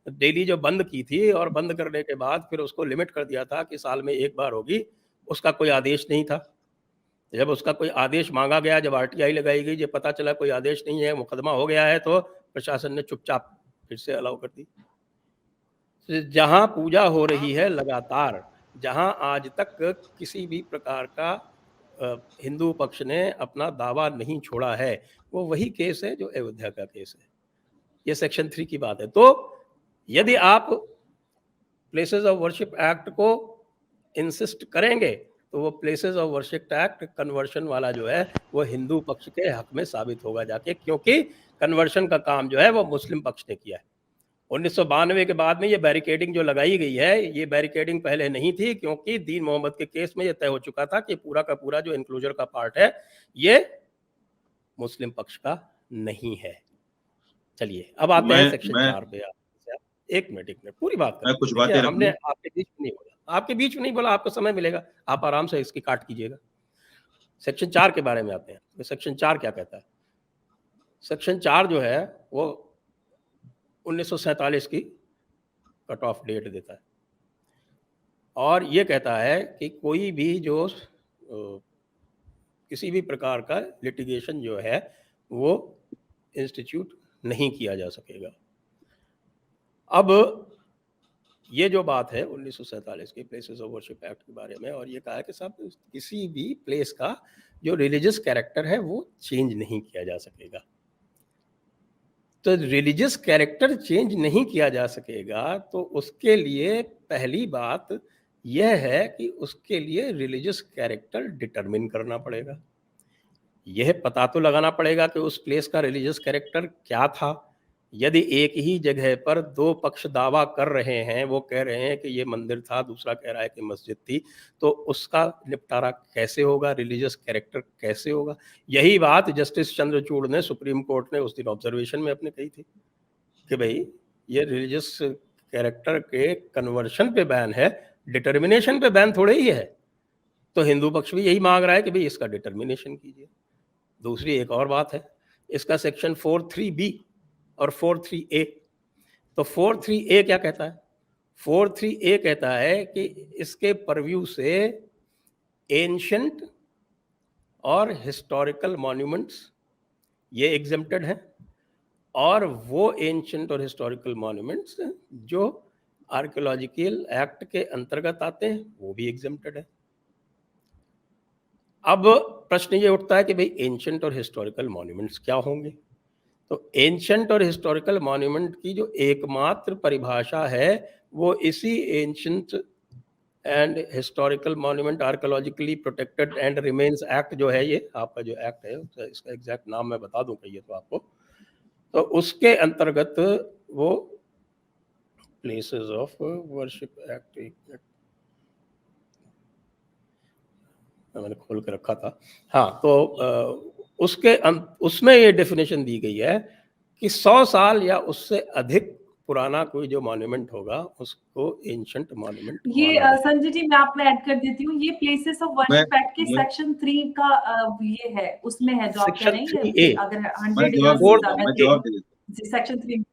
डेली जो बंद की थी और बंद करने के बाद फिर उसको लिमिट कर दिया था कि साल में एक बार होगी, उसका कोई आदेश नहीं था। जब उसका कोई आदेश मांगा गया, जब आरटीआई लगाई गई, जब पता चला कोई आदेश नहीं है, मुकदमा हो गया है, तो प्रशासन ने चुपचाप फिर से अलाउ कर दी। जहां पूजा हो रही है लगातार, जहां आज तक किसी भी प्रकार का हिंदू पक्ष ने अपना दावा नहीं छोड़ा है, वो वही केस है जो अयोध्या का केस है। ये सेक्शन 3 की बात है। तो यदि आप प्लेसेस ऑफ वर्शिप एक्ट को इंसिस्ट करेंगे तो वो places of worship act conversion वाला जो है वो हिंदू पक्ष के हक में साबित होगा जाके, क्योंकि कन्वर्शन का काम जो है वो मुस्लिम पक्ष ने किया है। 1992 के बाद में ये बैरिकेडिंग जो लगाई गई है, ये बैरिकेडिंग पहले नहीं थी, क्योंकि दीन मोहम्मद के केस में ये तय हो चुका था कि पूरा का पूरा जो इंक्लोजर का पार्ट है ये मुस्लिम पक्ष का नहीं है। चलिए अब आते हैं सेक्शन 4 पे। एक मिनट पूरी बात मैं कुछ बातें हमने आपके बीच में नहीं बोला, आपके बीच में नहीं बोला, आपको समय मिलेगा, आप आराम से इसकी काट कीजिएगा। सेक्शन 4 के बारे में आते हैं। तो सेक्शन 4 क्या कहता है? सेक्शन 4 जो है वो 1947 की कट ऑफ डेट देता है। और ये कहता है कि कोई भी जो किसी भी प्रकार का लिटिगेशन जो है वो इंस्टीट्यूट नहीं किया जा सकेगा। अब ये जो बात है 1947 के प्लेसेस ऑफ वर्शिप एक्ट के बारे में, और ये कहा है कि साहब किसी भी प्लेस का जो रिलीजियस कैरेक्टर है वो चेंज नहीं किया जा सकेगा। तो रिलीजियस कैरेक्टर चेंज नहीं किया जा सकेगा तो उसके लिए पहली बात यह है कि उसके लिए रिलीजियस कैरेक्टर डिटरमिन करना पड़ेगा। यह पता तो लगाना पड़ेगा कि उस प्लेस का रिलीजियस कैरेक्टर क्या था। यदि एक ही जगह पर दो पक्ष दावा कर रहे हैं, वो कह रहे हैं कि ये मंदिर था, दूसरा कह रहा है कि मस्जिद थी, तो उसका निपटारा कैसे होगा, रिलीजियस कैरेक्टर कैसे होगा? यही बात जस्टिस चंद्रचूड़ ने सुप्रीम कोर्ट ने उस दिन ऑब्जर्वेशन में अपने कही थी कि भाई ये रिलीजियस कैरेक्टर के कन्वर्शन पे बैन है, डिटर्मिनेशन पे बैन थोड़े ही है। तो हिंदू पक्ष भी यही मांग रहा है कि भाई इसका डिटर्मिनेशन कीजिए। दूसरी एक और बात है, इसका सेक्शन 43B और 43A। तो 43A क्या कहता है? 43A कहता है कि इसके परव्यू से एंशंट और हिस्टोरिकल मॉन्यूमेंट्स ये एग्जेम्प्टेड हैं, और वो एंशंट और हिस्टोरिकल मॉन्यूमेंट्स जो आर्कियोलॉजिकल एक्ट के अंतर्गत आते हैं वो भी एग्जेम्प्टेड है। अब प्रश्न ये उठता है कि भाई एंशंट और हिस्टोरिकल मॉन्यूमेंट्स क्या होंगे? तो एंशंट और हिस्टोरिकल मॉन्यूमेंट की जो एकमात्र परिभाषा है वो इसी ancient and historical monument archaeologically protected and remains act जो है, ये आपका जो एक्ट है इसका एग्जैक्ट नाम मैं बता दूं कहिए तो आपको, तो उसके अंतर्गत वो प्लेसेस ऑफ वर्शिप एक्ट मैंने खोल के रखा था। हाँ, तो उसमें ये डेफिनेशन दी गई है कि 100 साल या उससे अधिक पुराना कोई जो मॉन्यूमेंट होगा उसको एंशंट मॉन्यूमेंट। ये संजय जी मैं आप में ऐड कर देती हूँ, ये प्लेसेस ऑफ वर्शिप एक्ट के सेक्शन 3 का ये है, उसमें है जो आप कह रहे हैं अगर 100 इयर्स से ज्यादा सेक्शन 3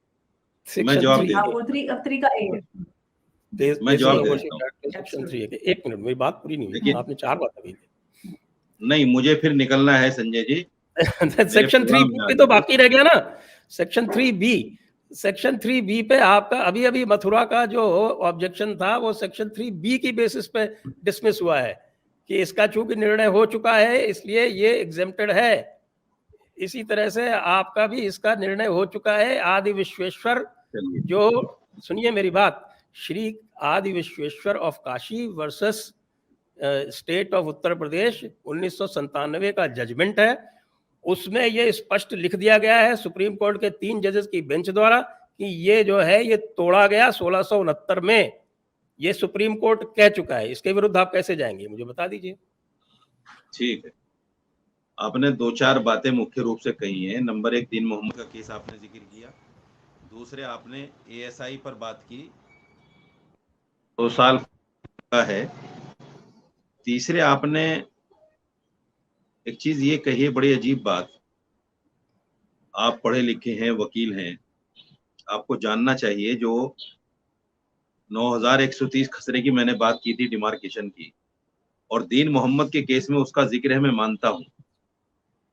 मैं जवाब देता हूं। 3 का ए है। मैं जवाब देता हूं। सेक्शन 3 है। एक मिनट, मेरी बात पूरी नहीं हुई, आपने 4 बातें कही। नहीं, मुझे फिर निकलना है संजय जी। सेक्शन 3B पे तो बाकी रह गया ना। सेक्शन 3B पे आपका अभी अभी मथुरा का जो ऑब्जेक्शन था वो सेक्शन 3B की बेसिस पे डिसमिस हुआ है कि इसका चूंकि निर्णय हो चुका है इसलिए ये एग्जेम्प्टेड है। इसी तरह से आपका भी इसका निर्णय हो चुका है। आदि विश्वेश्वर जो, सुनिए मेरी बात, Shri Adi Vishweshwar of Kashi versus state of Uttar Pradesh 1997 का जजमेंट है। उसमें ये स्पष्ट लिख दिया गया है सुप्रीम कोर्ट के 3 जजेस की बेंच द्वारा कि ये जो है ये तोड़ा गया 1669 में। ये सुप्रीम कोर्ट कह चुका है, इसके विरुद्ध आप कैसे जाएंगे मुझे बता दीजिए। ठीक है, आपने 2-4 बातें मुख्य रूप से कही हैं। नंबर 1, दीन मोहम्मद का केस आपने जिक्र किया। दूसरे आपने ASI पर बात की, 2 साल का है। तीसरे आपने एक चीज ये कही है, बड़ी अजीब बात। आप पढ़े लिखे हैं, वकील हैं, आपको जानना चाहिए जो 9130 खसरे की मैंने बात की थी डिमार्केशन की, और दीन मोहम्मद के केस में उसका जिक्र है, मैं मानता हूं,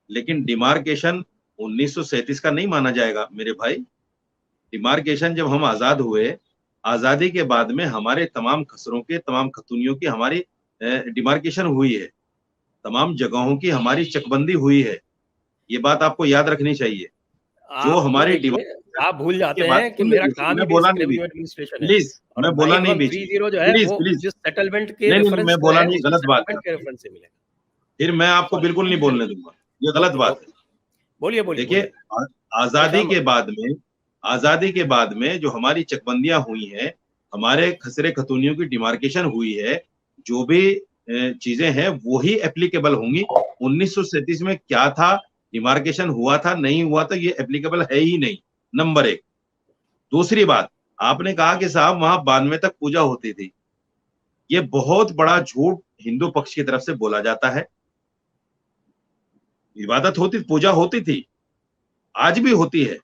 लेकिन डिमार्केशन 1937 का नहीं माना जाएगा मेरे भाई। डिमार्केशन जब हम आजाद हुए, आजादी के बाद में हमारे तमाम खसरों के, तमाम खतूनियों की हमारी डिमार्केशन हुई है, तमाम जगहों की हमारी चकबंदी हुई है। ये बात आपको याद रखनी चाहिए। जो हमारी आप भूल जाते हैं कि मेरा काम ही रेवेन्यू एडमिनिस्ट्रेशन है। प्लीज, मैं बोला नहीं बीच, 30 जो है वो जिस सेटलमेंट के रेफरेंस मैं बोला नहीं, गलत बात है। के रेफरेंस से मिलेगा। फिर मैं आपको बिल्कुल नहीं बोलने दूंगा, ये गलत बात है। बोलिए। देखिए, आजादी के बाद में जो हमारी चकबंदियां हुई हैं, हमारे खसरे खतूनियों की डिमार्केशन हुई है, जो भी चीजें हैं वो ही एप्लीकेबल होंगी। 1937 में क्या था, डिमार्केशन हुआ था नहीं हुआ था, ये एप्लीकेबल है ही नहीं, नंबर 1। दूसरी बात, आपने कहा कि साहब वहां 92 तक पूजा होती थी। ये बहुत बड़ा झूठ हिंदू पक्ष की तरफ से बोला जाता है। इबादत होती, पूजा होती थी, आज भी होती है,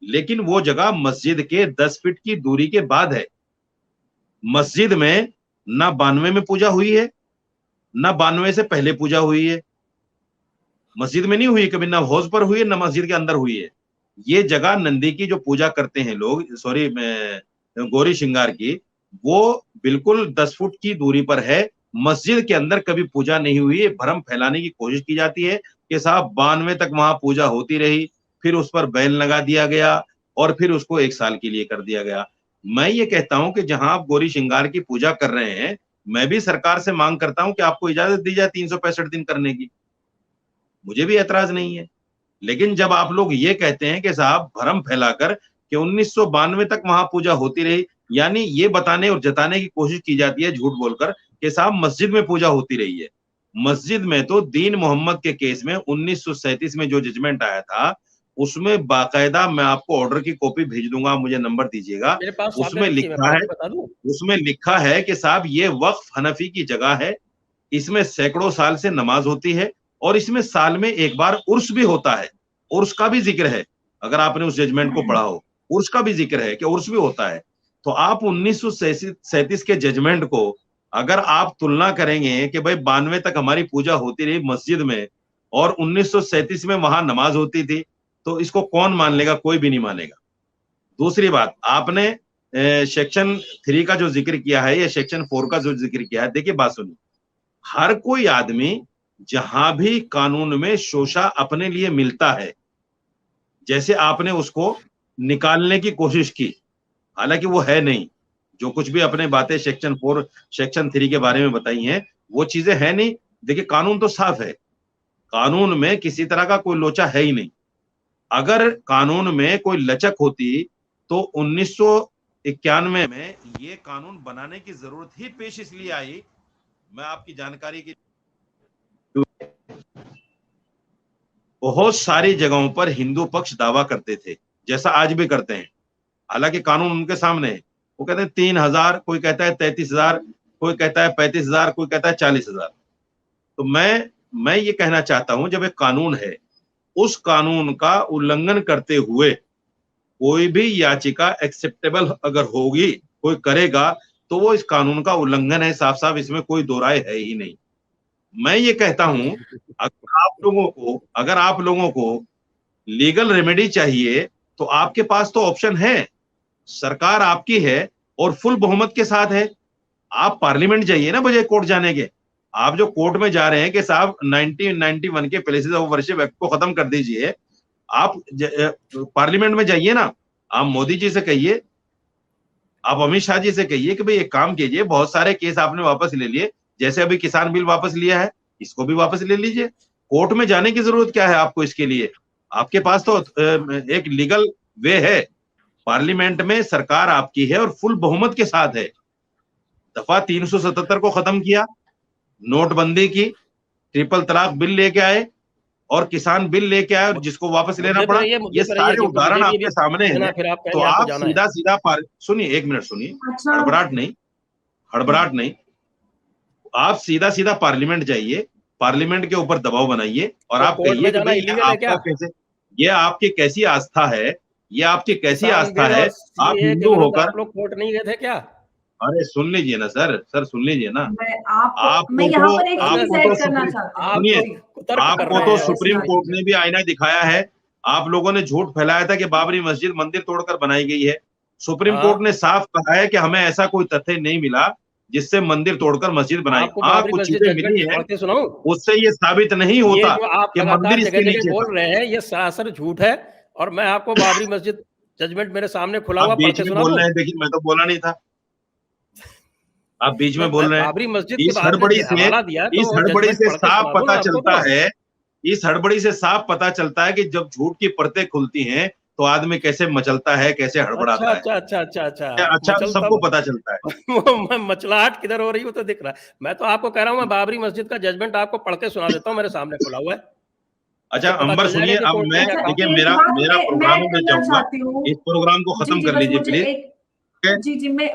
लेकिन वो जगह मस्जिद के 10 फीट की दूरी के बाद है। मस्जिद में ना 92 में पूजा हुई है, ना 92 से पहले पूजा हुई है, मस्जिद में नहीं हुई कभी, ना हौज पर हुई है, ना मस्जिद के अंदर हुई है। ये जगह नंदी की जो पूजा करते हैं लोग, सॉरी गौरी श्रृंगार की, वो बिल्कुल 10 फुट की दूरी पर है। मस्जिद के अंदर कभी पूजा नहीं हुई है। भ्रम फैलाने की कोशिश की जाती है कि साहब 92 तक वहां पूजा होती रही, फिर उस पर बैन लगा दिया गया और फिर उसको 1 साल के लिए कर दिया गया। मैं ये कहता हूं कि जहां आप गौरी श्रृंगार की पूजा कर रहे हैं, मैं भी सरकार से मांग करता हूं कि आपको इजाजत दी जाए 365 दिन करने की, मुझे भी ऐतराज नहीं है। लेकिन जब आप लोग ये कहते हैं कि साहब भ्रम फैलाकर कि 1992 तक वहां पूजा होती रही, यानी ये बताने और जताने की कोशिश की जाती है झूठ बोलकर कि साहब मस्जिद में पूजा होती रही है। मस्जिद में तो दीन मोहम्मद के केस में 1937 में जो जजमेंट आया था, उसमें बाकायदा मैं आपको ऑर्डर की कॉपी भेज दूंगा, मुझे नंबर दीजिएगा। मेरे पास उसमें लिखा है, बता दूं? उसमें लिखा है कि साहब ये वक्फ हनफी की जगह है, इसमें सैकड़ों साल से नमाज होती है और इसमें साल में एक बार उर्स भी होता है। उर्स का भी जिक्र है, अगर आपने उस जजमेंट को पढ़ा हो, उर्स का भी जिक्र है कि उर्स भी होता है। तो आप 1937 के जजमेंट को अगर आप तुलना करेंगे कि भाई 92 तक हमारी पूजा होती रही मस्जिद में और 1937 में वहां नमाज होती थी, तो इसको कौन मान लेगा? कोई भी नहीं मानेगा। दूसरी बात, आपने सेक्शन 3 का जो जिक्र किया है या सेक्शन 4 का जो जिक्र किया है, देखिए बात सुनिए, हर कोई आदमी जहां भी कानून में शोषा अपने लिए मिलता है, जैसे आपने उसको निकालने की कोशिश की, हालांकि वो है नहीं, जो कुछ भी अपने बातें सेक्शन 4 सेक्शन 3 के बारे में बताई हैं, वो चीजें है नहीं। देखिए कानून तो साफ है, कानून में किसी तरह का कोई लोचा है ही नहीं। अगर कानून में कोई लचक होती तो 1991 में ये कानून बनाने की जरूरत ही पेश इसलिए आई, मैं आपकी जानकारी की, बहुत सारी जगहों पर हिंदू पक्ष दावा करते थे, जैसा आज भी करते हैं, हालांकि कानून उनके सामने है। वो कहते हैं 3,000, कोई कहता है 33,000, कोई कहता है 35,000, कोई कहता है 40,000। तो मैं ये कहना चाहता हूं, जब एक कानून है, उस कानून का उल्लंघन करते हुए कोई भी याचिका एक्सेप्टेबल अगर होगी, कोई करेगा, तो वो इस कानून का उल्लंघन है, साफ साफ, इसमें कोई दो राय है ही नहीं। मैं ये कहता हूं, अगर आप लोगों को लीगल रेमेडी चाहिए तो आपके पास तो ऑप्शन है, सरकार आपकी है और फुल बहुमत के साथ है। आप पार्लियामेंट जाइए ना बजाय कोर्ट जाने के। आप जो कोर्ट में जा रहे हैं कि साहब 1991 के प्लेसेस ऑफ वर्शिप एक्ट को खत्म कर दीजिए, आप पार्लियामेंट में जाइए ना, आप मोदी जी से कहिए, आप अमित शाह जी से कहिए कि भाई एक काम कीजिए, बहुत सारे केस आपने वापस ले लिए, जैसे अभी किसान बिल वापस लिया है, इसको भी वापस ले लीजिए। कोर्ट में जाने की जरूरत क्या है आपको इसके लिए? आपके पास तो एक लीगल वे है, पार्लियामेंट में सरकार आपकी है और फुल बहुमत के साथ है। दफा 377 को खत्म किया, नोटबंदी की, ट्रिपल तलाक बिल लेके आए और किसान बिल लेके आए और जिसको वापस लेना पड़ा। ये सारे उदाहरण आपके सामने हैं। तो आप सीधा सीधा सुनिए, 1 मिनट सुनिए, हड़बड़ाहट नहीं, आप सीधा सीधा पार्लियामेंट जाइए, पार्लियामेंट के ऊपर दबाव बनाइए और आप कहिए कि भाई ये आपकी कैसी आस्था है, ये आपकी कैसी आस्था है, आप हिंदू होकर आप लोग कोर्ट नहीं गए थे क्या? अरे सुन लीजिए ना सर सुन लीजिए ना, आपको तो सुप्रीम कोर्ट ने भी आईना दिखाया है। आप लोगों ने झूठ फैलाया था कि बाबरी मस्जिद मंदिर तोड़कर बनाई गई है। सुप्रीम कोर्ट ने साफ कहा है कि हमें ऐसा कोई तथ्य नहीं मिला जिससे मंदिर तोड़कर मस्जिद बनाई। हाँ, कुछ चीजें मिली है, उससे ये साबित नहीं होता कि मंदिर इसके नीचे बोल रहे हैं, ये सरासर झूठ है। और मैं आपको बाबरी मस्जिद जजमेंट मेरे सामने खुला हुआ बीच में बोल रहे हैं। देखिए मैं तो बोला नहीं था, आप बीच में बोल रहे हैं। बाबरी मस्जिद इस हड़बड़ी से साफ पता चलता है, इस हड़बड़ी से साफ पता चलता है कि जब झूठ की परतें खुलती हैं तो आदमी कैसे मचलता है, कैसे हड़बड़ाता है। अच्छा सबको पता चलता है। मचलाहट किधर हो रही है वो तो दिख रहा है। मैं तो आपको कह रहा हूँ, मैं बाबरी मस्जिद का जजमेंट आपको पढ़ के सुना देता हूँ, मेरे सामने खुला हुआ है। अच्छा अंबर सुनिए, अब मैं देखिए मेरा प्रोग्राम में जाऊंगा, इस प्रोग्राम को खत्म कर लीजिए प्लीज। जी मैं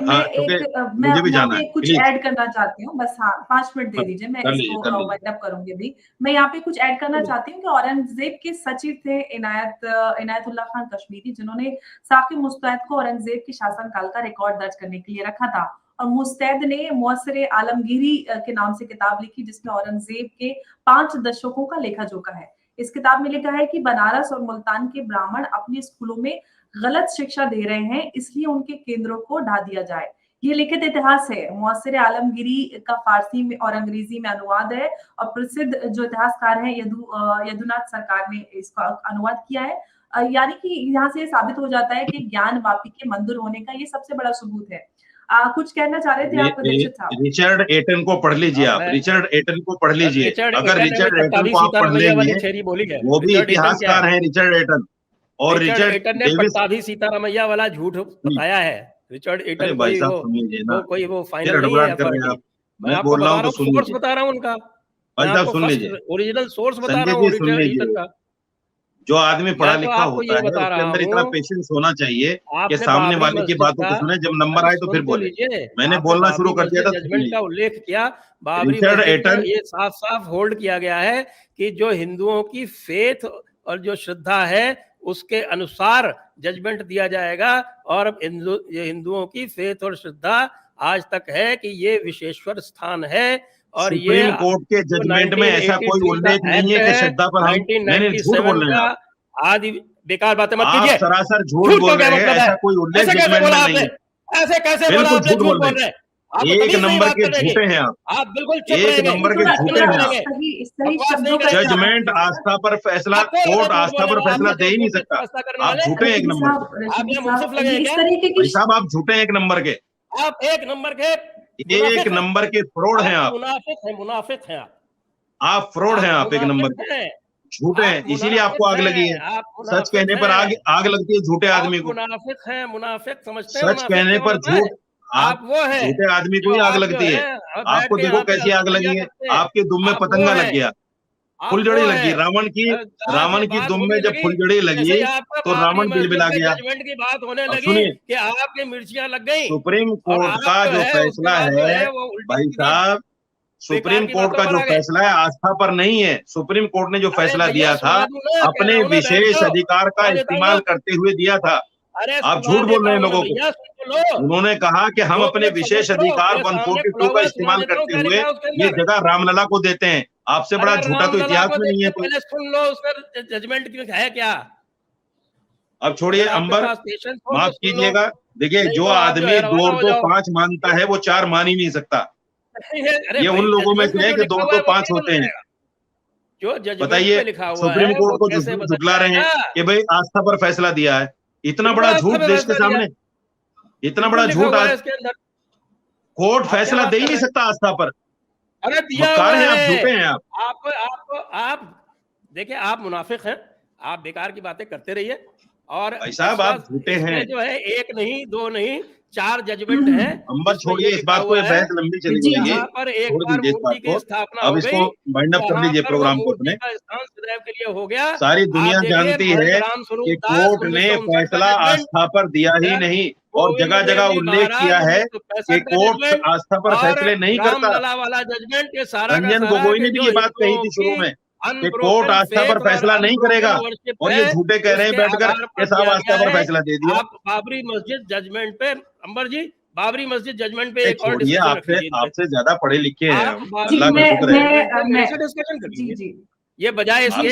भी जाना है, कुछ ऐड करना चाहती हूँ, बस। हाँ 5 मिनट दे दीजिए, मैं इसको वाइंड अप करूंगी भी। मैं यहाँ पे कुछ ऐड करना चाहती हूँ कि औरंगजेब के सचिव थे इनायतुल्लाह खान कश्मीरी, जिन्होंने साकिब मुस्तैद को औरंगजेब के शासनकाल का रिकॉर्ड दर्ज करने के लिए रखा था। मुस्तैद ने मुअस्सरे आलमगीरी के नाम से किताब लिखी, जिसमें औरंगजेब के 5 दशकों का लेखा जोखा है। इस किताब में लिखा है कि बनारस और मुल्तान के ब्राह्मण अपने स्कूलों में गलत शिक्षा दे रहे हैं, इसलिए उनके केंद्रों को ढा दिया जाए। ये लिखित इतिहास है। मुअस्सरे आलमगीरी का फारसी में और अंग्रेजी में अनुवाद है, और प्रसिद्ध जो इतिहासकार हैं यदुनाथ सरकार ने इसका अनुवाद किया है। यानी कि यहाँ से साबित हो जाता है कि ज्ञानवापी के मंदिर होने का ये सबसे बड़ा सबूत है। कुछ कहना चाह रहे थे आप दीक्षित साहब? रिचर्ड एटन को पढ़ लीजिए आप, रिचर्ड एटन को पढ़ लीजिए। अगर रिचर्ड एटन को आप पढ़ लेंगे, वो भी इतिहासकार हैं रिचर्ड एटन। और रिचर्ड एटन ने पट्टाभी सीतारामैया वाला झूठ बताया है। रिचर्ड एटन कोई वो फाइनल नहीं है। मैं आपको बता रहा हूँ, सोर्स बता रहा हूँ उनका, सुन लीजिए, ओरिजिनल सोर्स बता रहा हूँ रिचर्ड एटन का। जो आदमी पढ़ा लिखा होता है उसके अंदर इतना पेशेंस होना चाहिए कि सामने वाले की बातों को सुने, जब नंबर आए तो फिर बोले। मैंने बोलना शुरू कर दिया था, जजमेंट का उल्लेख किया। बाबरी मस्जिद में ये साफ साफ होल्ड किया गया है कि जो हिंदुओं की फेथ और जो श्रद्धा है उसके अनुसार जजमेंट दिया जाएगा। और हिंदुओं की फेथ और श्रद्धा आज तक है कि ये विशेश्वर स्थान है। और ये सुप्रीम कोर्ट के जजमेंट में ऐसा कोई उल्लेख नहीं है कि श्रद्धा पर हम झूठ बोल रहे हैं। आदि बेकार बातें मत कीजिए, सरासर झूठ बोल रहे हैं। ऐसा कोई उल्लेख जजमेंट में नहीं है। ऐसे कैसे बोला आपने? झूठ बोल रहे हैं। एक नंबर के झूठे हैं आप बिल्कुल एक नंबर के झूठे हैं। जजमेंट आस्था पर फैसला, कोर्ट आस्था पर फैसला दे ही नहीं सकता। आप झूठे हैं एक नंबर के। साहब आप झूठे हैं एक नंबर के। आप एक नंबर के एक नंबर के फ्रॉड हैं आप। मुनाफिक हैं आप फ्रॉड हैं आप एक नंबर के झूठे हैं, इसीलिए आपको आग लगी है। सच कहने पर आग लगती है झूठे आदमी को। मुनाफिक समझते हैं। सच कहने पर झूठ आप वो है, झूठे आदमी को ही आग लगती है। आपको देखो कैसी आग लगी है। आपके दुम में पतंगा लग गया, फुलझड़ी लगी। रावण की दुम में जब फुलझड़ी लगी तो रावण बिलबिला गया। सुनिए कि आपके मिर्चियां लग गई। सुप्रीम कोर्ट का जो फैसला है भाई साहब, सुप्रीम कोर्ट का जो फैसला है आस्था पर नहीं है। सुप्रीम कोर्ट ने जो फैसला दिया था अपने विशेष अधिकार का इस्तेमाल करते हुए दिया था। आप झूठ बोल रहे हैं लोगों को। उन्होंने कहा कि हम अपने विशेष अधिकार 142 का इस्तेमाल करते हुए ये जगह रामलला को देते हैं। आपसे बड़ा झूठा तो इतिहास में नहीं है। पहले सुन लो उसका जजमेंट है क्या। अब छोड़िए अंबर, माफ कीजिएगा। देखिए जो आदमी 2-2-5 मानता है वो 4 मान ही नहीं सकता। ये उन लोगों में से है कि 2-2-5 होते हैं। बताइए सुप्रीम कोर्ट को झुठला रहे हैं कि भाई आस्था पर फैसला दिया है। इतना बड़ा झूठ देश के सामने, इतना बड़ा झूठ आज कोर्ट फैसला दे ही नहीं सकता आस्था पर। अरे दिया है आप, झूठे हैं आप देखिए, आप मुनाफिक हैं। आप बेकार की बातें करते रहिए। और भाई साहब आप झूठे हैं। जो है 1 नहीं 2 नहीं 4 जजमेंट है। अंबर छोड़िए इस बात को, बहस लंबी चली जाएगी। पर एक बार मूर्ति की स्थापना अब इसको वाइंड अप कर लीजिए प्रोग्राम को अपने। सदैव के लिए हो गया। सारी दुनिया जानती है कि कोर्ट ने फैसला आस्था पर दिया ही नहीं, और जगह जगह उल्लेख किया है कि कोर्ट आस्था पर फैसले नहीं करता। वाला जजमेंट ये सारा रंजन गोगोई ने भी ये बात कही थी शुरू में कि कोर्ट आस्था पर फैसला नहीं करेगा, और ये झूठे कह रहे हैं बैठकर कि साहब आस्था पर फैसला दे दिया। आप बाबरी मस्जिद जजमेंट पे, अंबर जी, बाबरी मस्जिद जजमेंट पे एक और आपसे ज्यादा पढ़े लिखे हैं हम, अल्लाह का शुक्र है। डिस्कशन करिए। ये बजाय इसके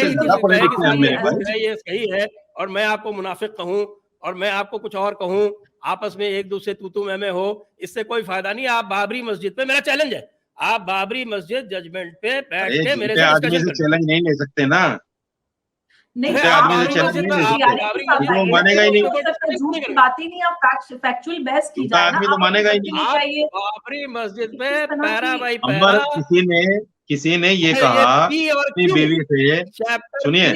ये सही है और मैं आपको मुनाफिक कहूं और मैं आपको कुछ और कहूं, आपस में एक दूसरे तू मैं हो, इससे कोई फायदा नहीं। आप बाबरी मस्जिद पे, मेरा चैलेंज है, आप बाबरी मस्जिद जजमेंट पे बैठ के मेरे से आदमी से चैलेंज नहीं ले सकते ना। नहीं, आदमी से चैलेंज नहीं ले सकते, वो मानेगा ही नहीं। झूठ की बात ही नहीं, आप फैक्चुअल बहस की जाए आदमी तो मानेगा ही नहीं। बाबरी मस्जिद पे पैरा बाई पैरा किसी ने ये कहा अपनी बीवी से, सुनिए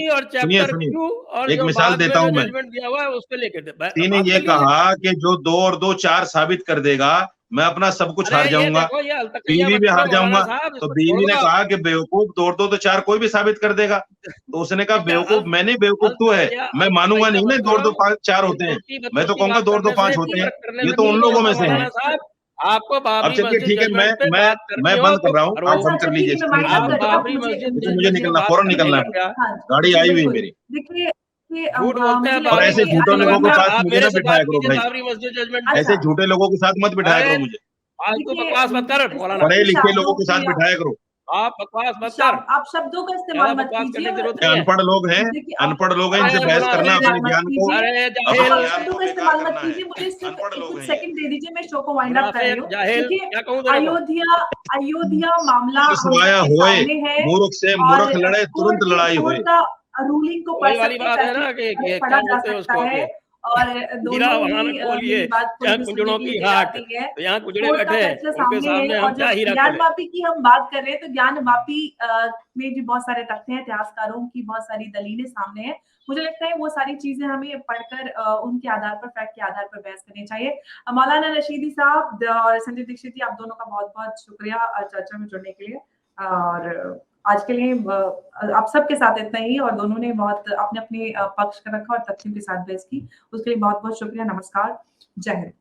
एक मिसाल देता हूं मैं। किसी ने ये कहा कि जो 2 और 2 4 साबित कर देगा मैं अपना सब कुछ हार जाऊंगा, बीवी भी हार जाऊंगा। तो बीवी ने कहा कि बेवकूफ 2 और 2 तो 4 कोई भी साबित कर देगा। तो उसने कहा बेवकूफ मैंने, बेवकूफ तू है। मैं मानूंगा नहीं ना 2 और 2 5 4 होते हैं, मैं तो कहूंगा 2 और 2 5 होते हैं। ये तो उन लोगों में से है। आपको अब चलिए ठीक है, मैं बंद कर रहा हूँ, आप बंद कर लीजिए। मुझे निकलना, फौरन निकलना है, गाड़ी आई हुई मेरी। झूठ बोलते हैं और ऐसे झूठे लोगों के साथ मुझे ना बिठाया करो भाई, ऐसे झूठे लोगों के साथ मत बिठाया करो मुझे। फालतू बकवास मत कर मौलाना, पढ़े लिखे लोगों के साथ बिठाया करो। आप बकवास मत कर, आप शब्दों का इस्तेमाल ज्यादा मत बकवास करने कीजिए। की जरूरत ये नहीं है। अनपढ़ लोग हैं, देखिए, आप- अनपढ़ लोग हैं, इनसे अरे बहस मौलाना, करना अरे अपने मत ज्ञान को, कीजिए। अरे आप जाहिल, ज्ञान शब्दों को का बेकार इस्तेमाल मत करना है। कीजिए। मुझे सिर्फ अनपढ़ लोग कुछ हैं सेकंड दे दीजिए, मैं शो को वाइंड अप कर रही मुनाफिक, हूँ। जाहिल, देखिए, क्या कहूँ तेरे को? अयोध्या मामला हम समाया सबके होए, सामने है मूर्ख से और मूर्ख लड़े, तुरंत लड़ाई होए। कोर्ट का रूलिंग को पढ़ वही वाली सकते हैं, बात है फैसले ना कि को क्या पढ़ा जा बोलते हैं सकता उसको है कि और हीरा दोनों वहां ही खोलिए मेरी बात कोई जहाँ भी सुनने कुंजड़ों के की लिए हाट, तैयार नहीं है। तो यहाँ कुजड़े कोर्ट का बैठे फैसला उनके सामने सामने है हम और क्या जब हीरा ज्ञान खोले? वापी की हम बात कर रहे हैं तो ज्ञान वापी में भी बहुत सारे तथ्य हैं, इतिहासकारों की बहुत सारी दलीलें सामने हैं। मुझे लगता है वो सारी चीजें हमें पढ़कर उनके आधार पर, फैक्ट के आधार पर बहस करनी चाहिए। मौलाना रशीदी साहब और संजय दीक्षित जी, आप दोनों का बहुत बहुत शुक्रिया चर्चा में जुड़ने के लिए। और आज के लिए आप सबके साथ इतना ही, और दोनों ने बहुत अपने अपने पक्ष का रखा और तथ्यों के साथ बहस की, उसके लिए बहुत बहुत शुक्रिया। नमस्कार, जय हिंद।